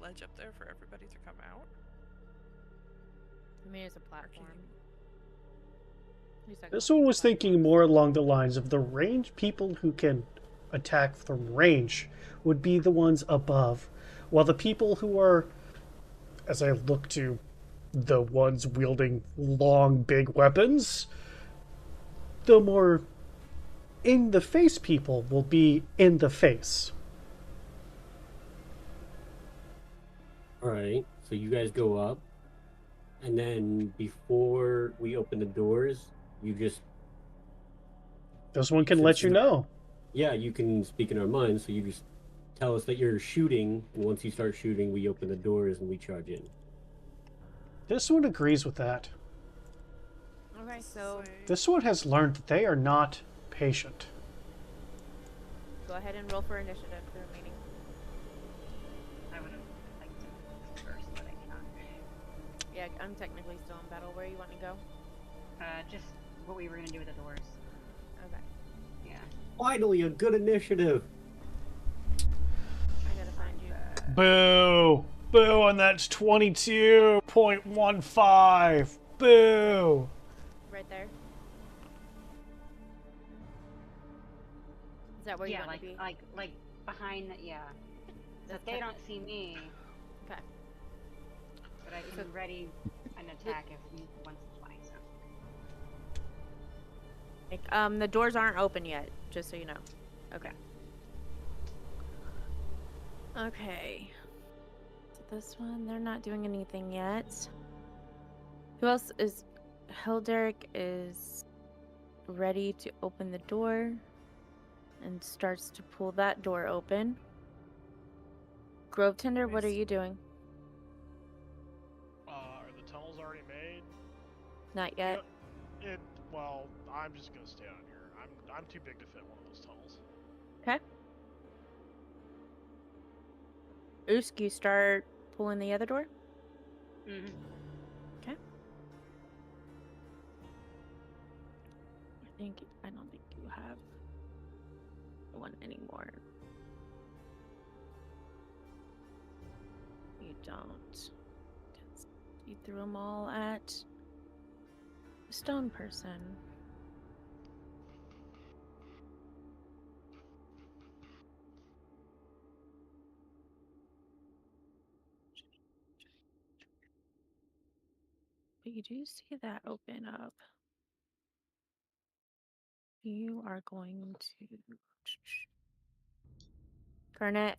ledge up there for everybody to come out? I mean, it's a platform. This one was thinking more along the lines of the range people who can attack from range would be the ones above, while the people who are, as I look to the ones wielding long, big weapons, the more in-the-face people will be in the face. Alright, so you guys go up, and then before we open the doors, you just... This one can let you know. Yeah, you can speak in our minds, so you just tell us that you're shooting, and once you start shooting, we open the doors and we charge in. This one agrees with that. Okay, so This one has learned that they are not patient. go ahead and roll for initiative, the remaining. I would have liked to first, but I cannot. Yeah, I'm technically still in battle. Where you want to go? Just what we were gonna do with the doors. Okay. Yeah. Finally, a good initiative! I gotta find you. Boo! Boo, and that's 22.15. Boo! Right there. Is that where you Yeah, want to be? like behind the yeah. So That's if they don't see me, Okay. but I can ready an attack if once or twice. So. The doors aren't open yet, just so you know. Okay. Okay. So this one, they're not doing anything yet. Who else is... Hilderic is ready to open the door and starts to pull that door open. Grove Tender, what are you doing? Are the tunnels already made? Not yet. Well, I'm just gonna stay out here. I'm too big to fit one of those tunnels. Okay. Usk, you start pulling the other door? Mm-hmm. Okay. I don't think you have one anymore. You don't. You threw them all at the stone person. But you do see that open up. You are going to... Garnet,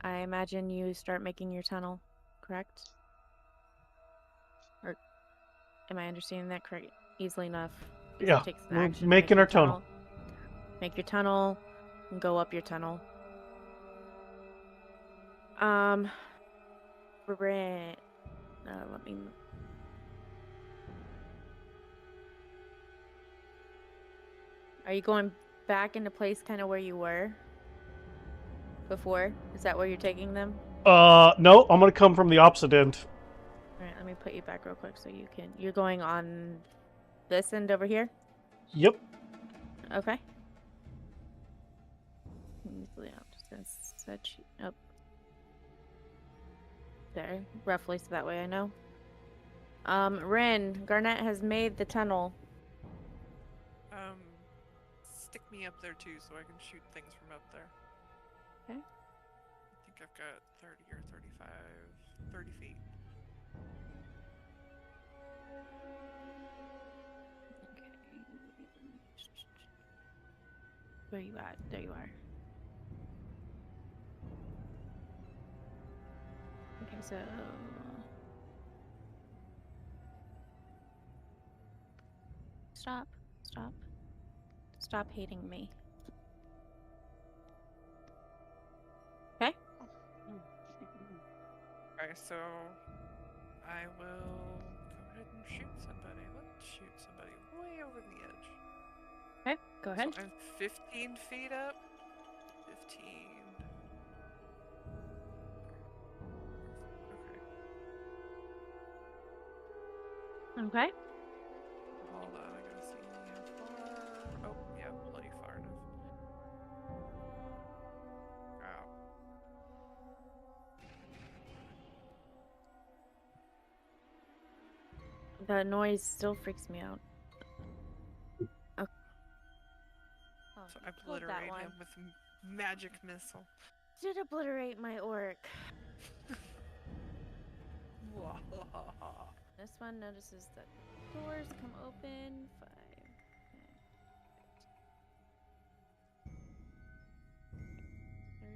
I imagine you start making your tunnel, correct? Or am I understanding that correct? Easily enough? Yeah, It takes an we're action to making make our your tunnel. Make your tunnel. and go up your tunnel. Brent, let me. Are you going back into place kind of where you were before? Is that where you're taking them? No, I'm gonna come from the opposite end. All right, let me put you back real quick so you can. You're going on this end over here? Yep. Okay. I'm just gonna set you up there, roughly, so that way I know. Rin, Garnet has made the tunnel. Stick me up there too so I can shoot things from up there. Okay. I think I've got 30 or 35, 30 feet. Okay. Where you at? There you are. Okay, so stop hating me. Okay. Okay, so I will go ahead and shoot somebody. Let's shoot somebody way over the edge. Okay, go ahead. So I'm 15 feet up. 15. Okay. Okay. Hold on, I gotta see how far. Oh, yeah, plenty far enough. Wow. That noise still freaks me out. Okay. Oh, So you I killed that obliterate one. him with magic missile. Did obliterate my orc. This one notices that doors come open. 5, 10, 30.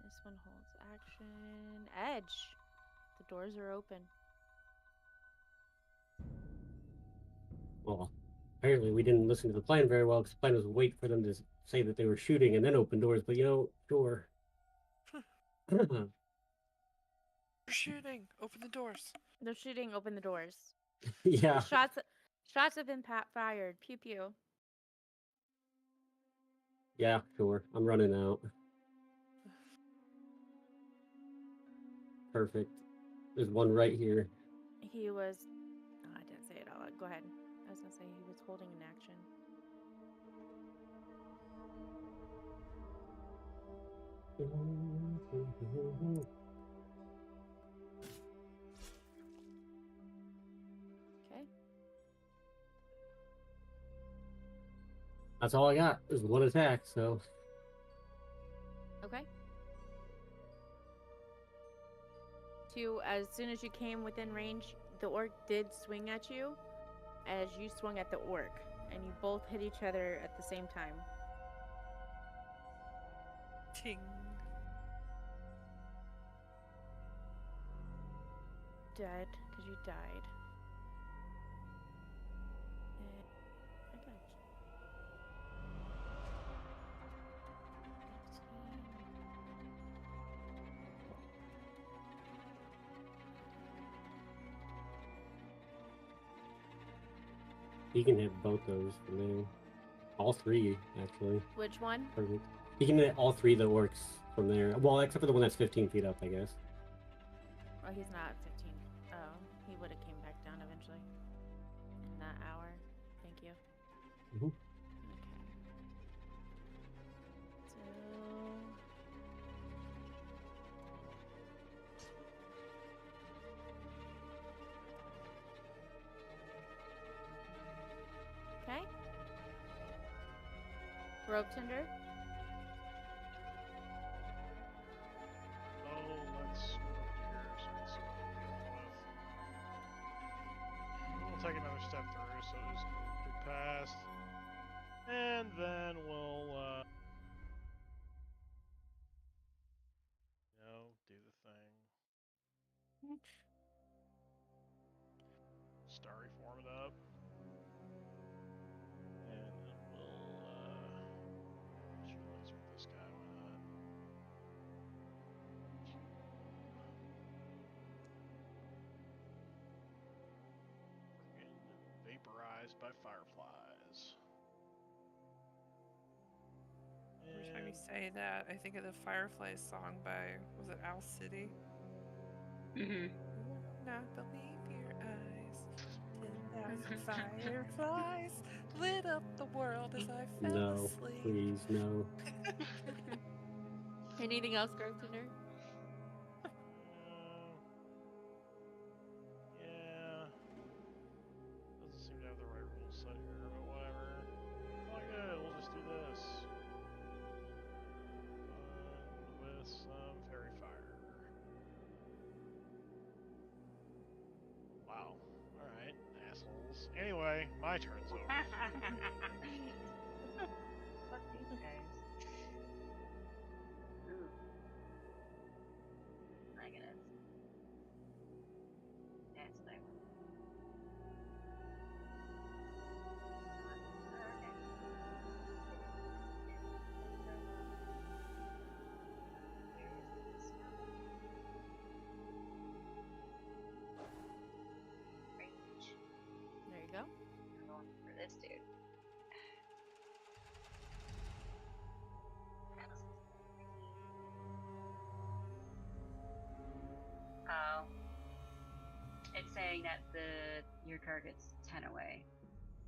This one holds action. Edge. The doors are open. Well, apparently we didn't listen to the plan very well because the plan was wait for them to say that they were shooting and then open doors. But sure. They're shooting. Open the doors. They're shooting. Open the doors. Yeah. Shots have been fired. Pew pew. Yeah, sure. I'm running out. Perfect. There's one right here. He was. Oh, I didn't say it all. Go ahead. I was gonna say he was holding an action. Okay. That's all I got. There's one attack, so. Okay. As soon as you came within range, the orc did swing at you as you swung at the orc, and you both hit each other at the same time. Ting. Dead, because you died. I got you. He can hit both those from there. All three, actually. Which one? Perfect. He can hit all three of the orcs from there. Well, except for the one that's 15 feet up, I guess. Oh, he's not 15. Oh, he would have came back down eventually. In that hour. Thank you. Mm-hmm. Okay. So... Okay. Rope tender. Oh, let's move up here so we can see what we're dealing with. We'll take another step through, so just get past. And then we'll, do the thing. Starry form it up. And then we'll, by fireflies. Every time you And say that, I think of the Fireflies song by, was it Owl City? Mm-hmm. Not believe your eyes. 10,000 fireflies lit up the world as I fell No, asleep. please, no. Anything else, Grove Tuner? yeah. Doesn't seem to have the right rules set here, but whatever. Well, good, we'll just do this. With some fairy fire. Wow. Alright, assholes. Anyway, my turn's over. Fuck these guys. Ooh. Negative. That's what I want. Okay. Range. There you go. I'm going for this dude. Oh. It's saying that your target's 10 away.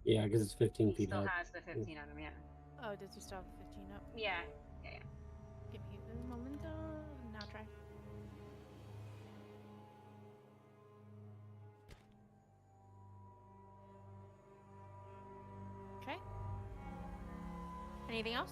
Yeah, because it's 15 He feet still up. has the 15 on him, yeah. Oh, does he still have 15 up? Yeah. Give me a moment. Now try. Okay. Anything else?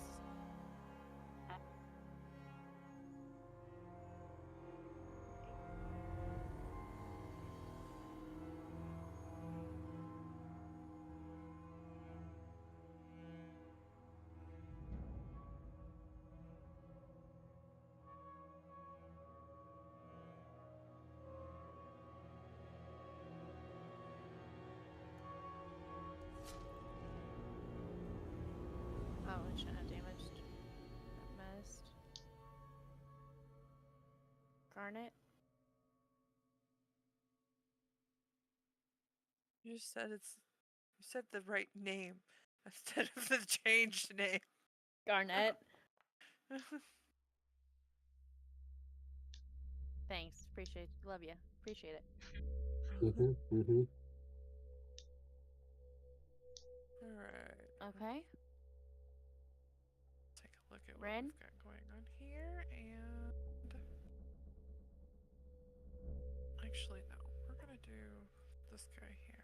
Oh, it shouldn't have damaged. Missed. Garnet. You just said you said the right name instead of the changed name. Garnet. Thanks. Appreciate it. Love you. Appreciate it. Alright. Okay. Take a look at what Ren? we've got going on here, and actually no, we're gonna do this guy here.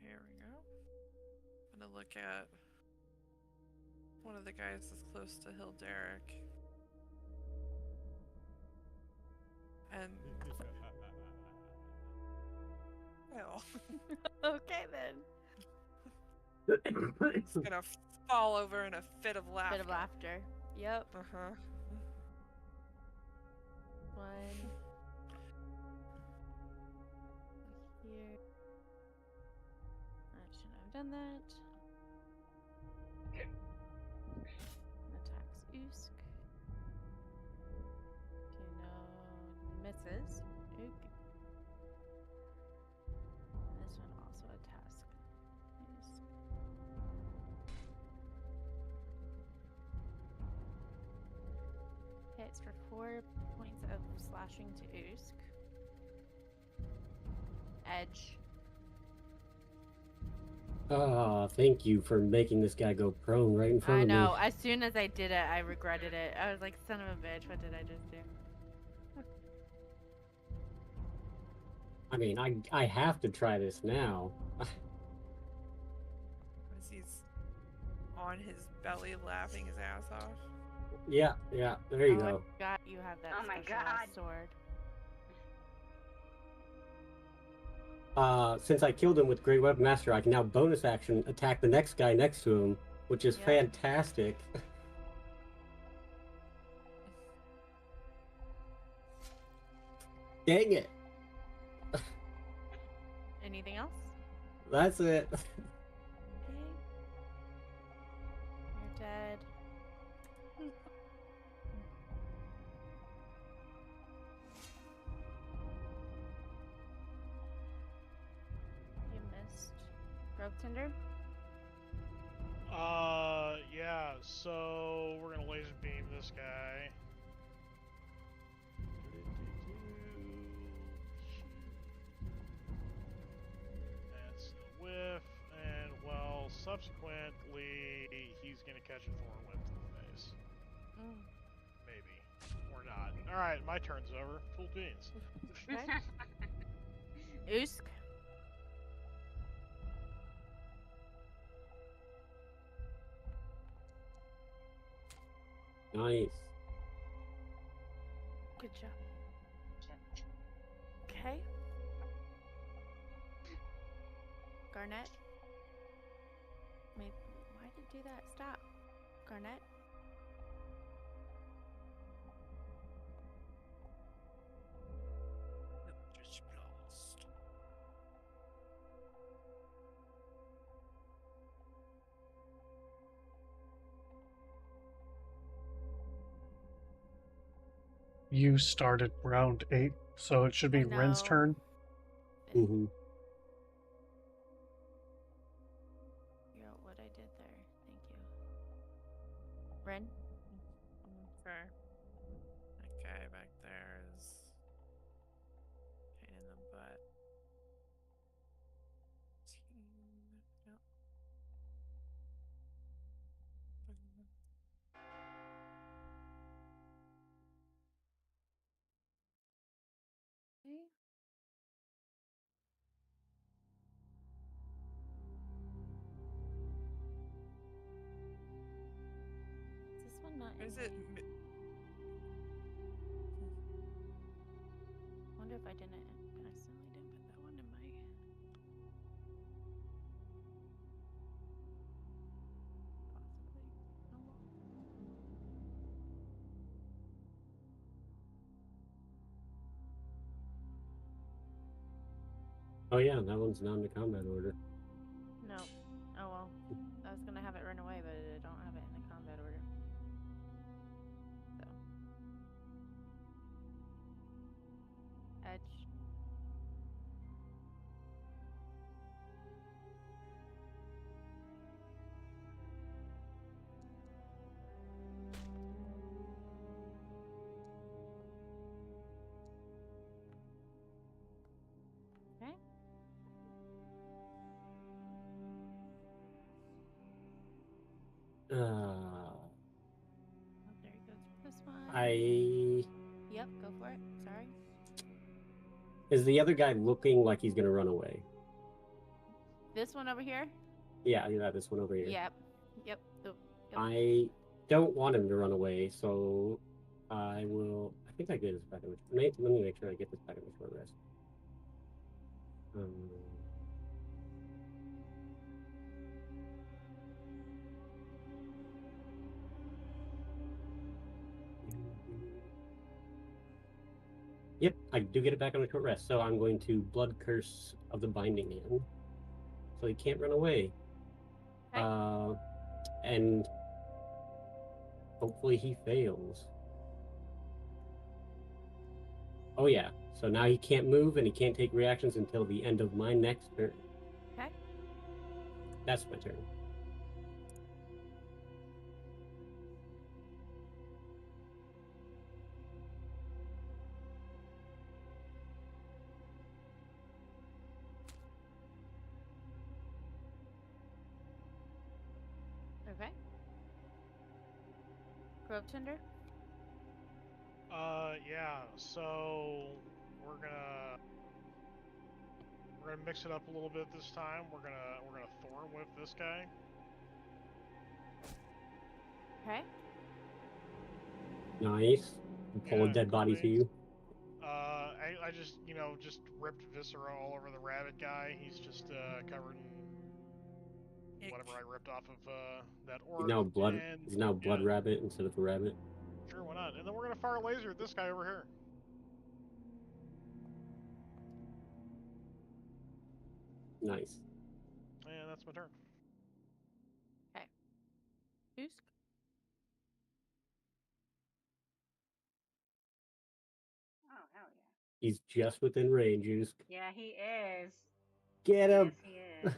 Here we go. I'm gonna look at one of the guys that's close to Hilderic. And well, Okay then. he's gonna fall over in a fit of laughter. Bit of laughter. Yep. Uh-huh. One. Here. I shouldn't have done that. Attacks Usk. Okay, no misses. Ook. This one also a task. Usk. Hits for 4 points of slashing to Usk. Edge. Ah, thank you for making this guy go prone right in front I of know. me. As soon as I did it, I regretted it. I was like, son of a bitch, what did I just do? I mean, I have to try this now. As he's on his belly laughing his ass off. Yeah, there you Oh, go. I forgot you have that Oh my specialized God. sword. Since I killed him with Great Weapon Master, I can now bonus action attack the next guy next to him, which is Yep. fantastic. Dang it! Anything else? That's it. Okay. dead. You missed. Grove Tinder? Yeah, so we're gonna laser beam this guy. That's a whiff, and well, subsequently, he's gonna catch a thorn whip to the face. Maybe. Or not. Alright, my turn's over. Full beans. Okay. Usk? Nice. Good job. Okay. Garnet? Wait, why did it do that? Stop. Garnet? Just blast. You started round 8, so it should be I Ren's know. turn. Mm-hmm. Figure out what I did there. Thank you. Ren? Okay. That guy back there is pain in the butt. Yep. Okay. Is this one not in Is it? my... wonder if I accidentally didn't put that one in my... Possibly. Oh well. Oh yeah, that one's not in the combat order. No. Oh well. I was gonna have it run away, but I don't have it in the combat order. So. Edge. Okay. Oh, there he goes for this one. Yep, go for it. Sorry. Is the other guy looking like he's gonna run away? This one over here? Yeah, this one over here. Yep. Yep. Yep. I don't want him to run away, so I will. I think I get this back in the. Let me make sure I get this back in the short rest. Yep, I do get it back on a short rest, so I'm going to Blood Curse of the Binding Hand, so he can't run away. Okay. And hopefully he fails. Oh yeah, so now he can't move and he can't take reactions until the end of my next turn. Okay. That's my turn. Okay. Grove Tinder? Yeah, so we're gonna mix it up a little bit this time. We're gonna thorn whip this guy. Okay. Nice. Pull a Yeah, dead body to beans. you. I just just ripped viscera all over the rabbit guy. He's just covered in whatever I ripped off of that orc. He's now blood. And, He's now blood yeah, rabbit instead of a rabbit. sure, why not? And then we're gonna fire a laser at this guy over here. Nice. And that's my turn. Okay. Usk? He's just within range. Yeah, he is. Get him. Yes, he is.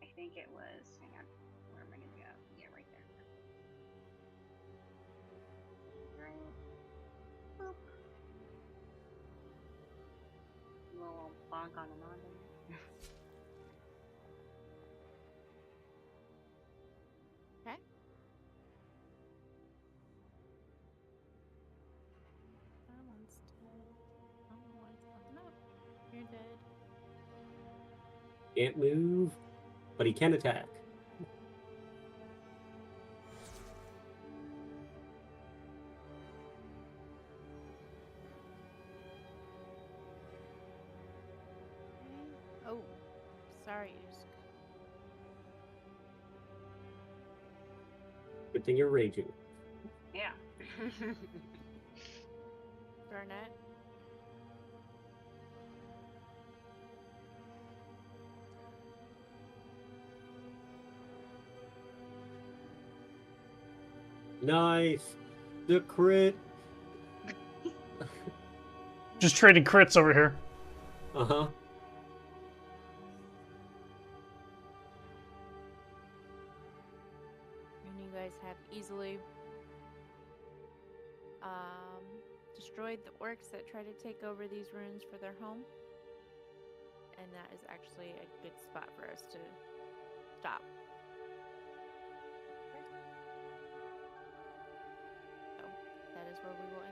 I think it was. Hang on. Where am I gonna go? Yeah, right there. Right. Boop. Little bonk on the noggin. Okay. Someone's dead. Someone's coming up. You're dead. Can't move, but he can attack. Oh, sorry, Usk. Good thing you're raging. Yeah. Garnet. Nice. The crit. Just trading crits over here. Uh-huh. And you guys have easily destroyed the orcs that try to take over these ruins for their home. And that is actually a good spot for us to stop. So that is where we will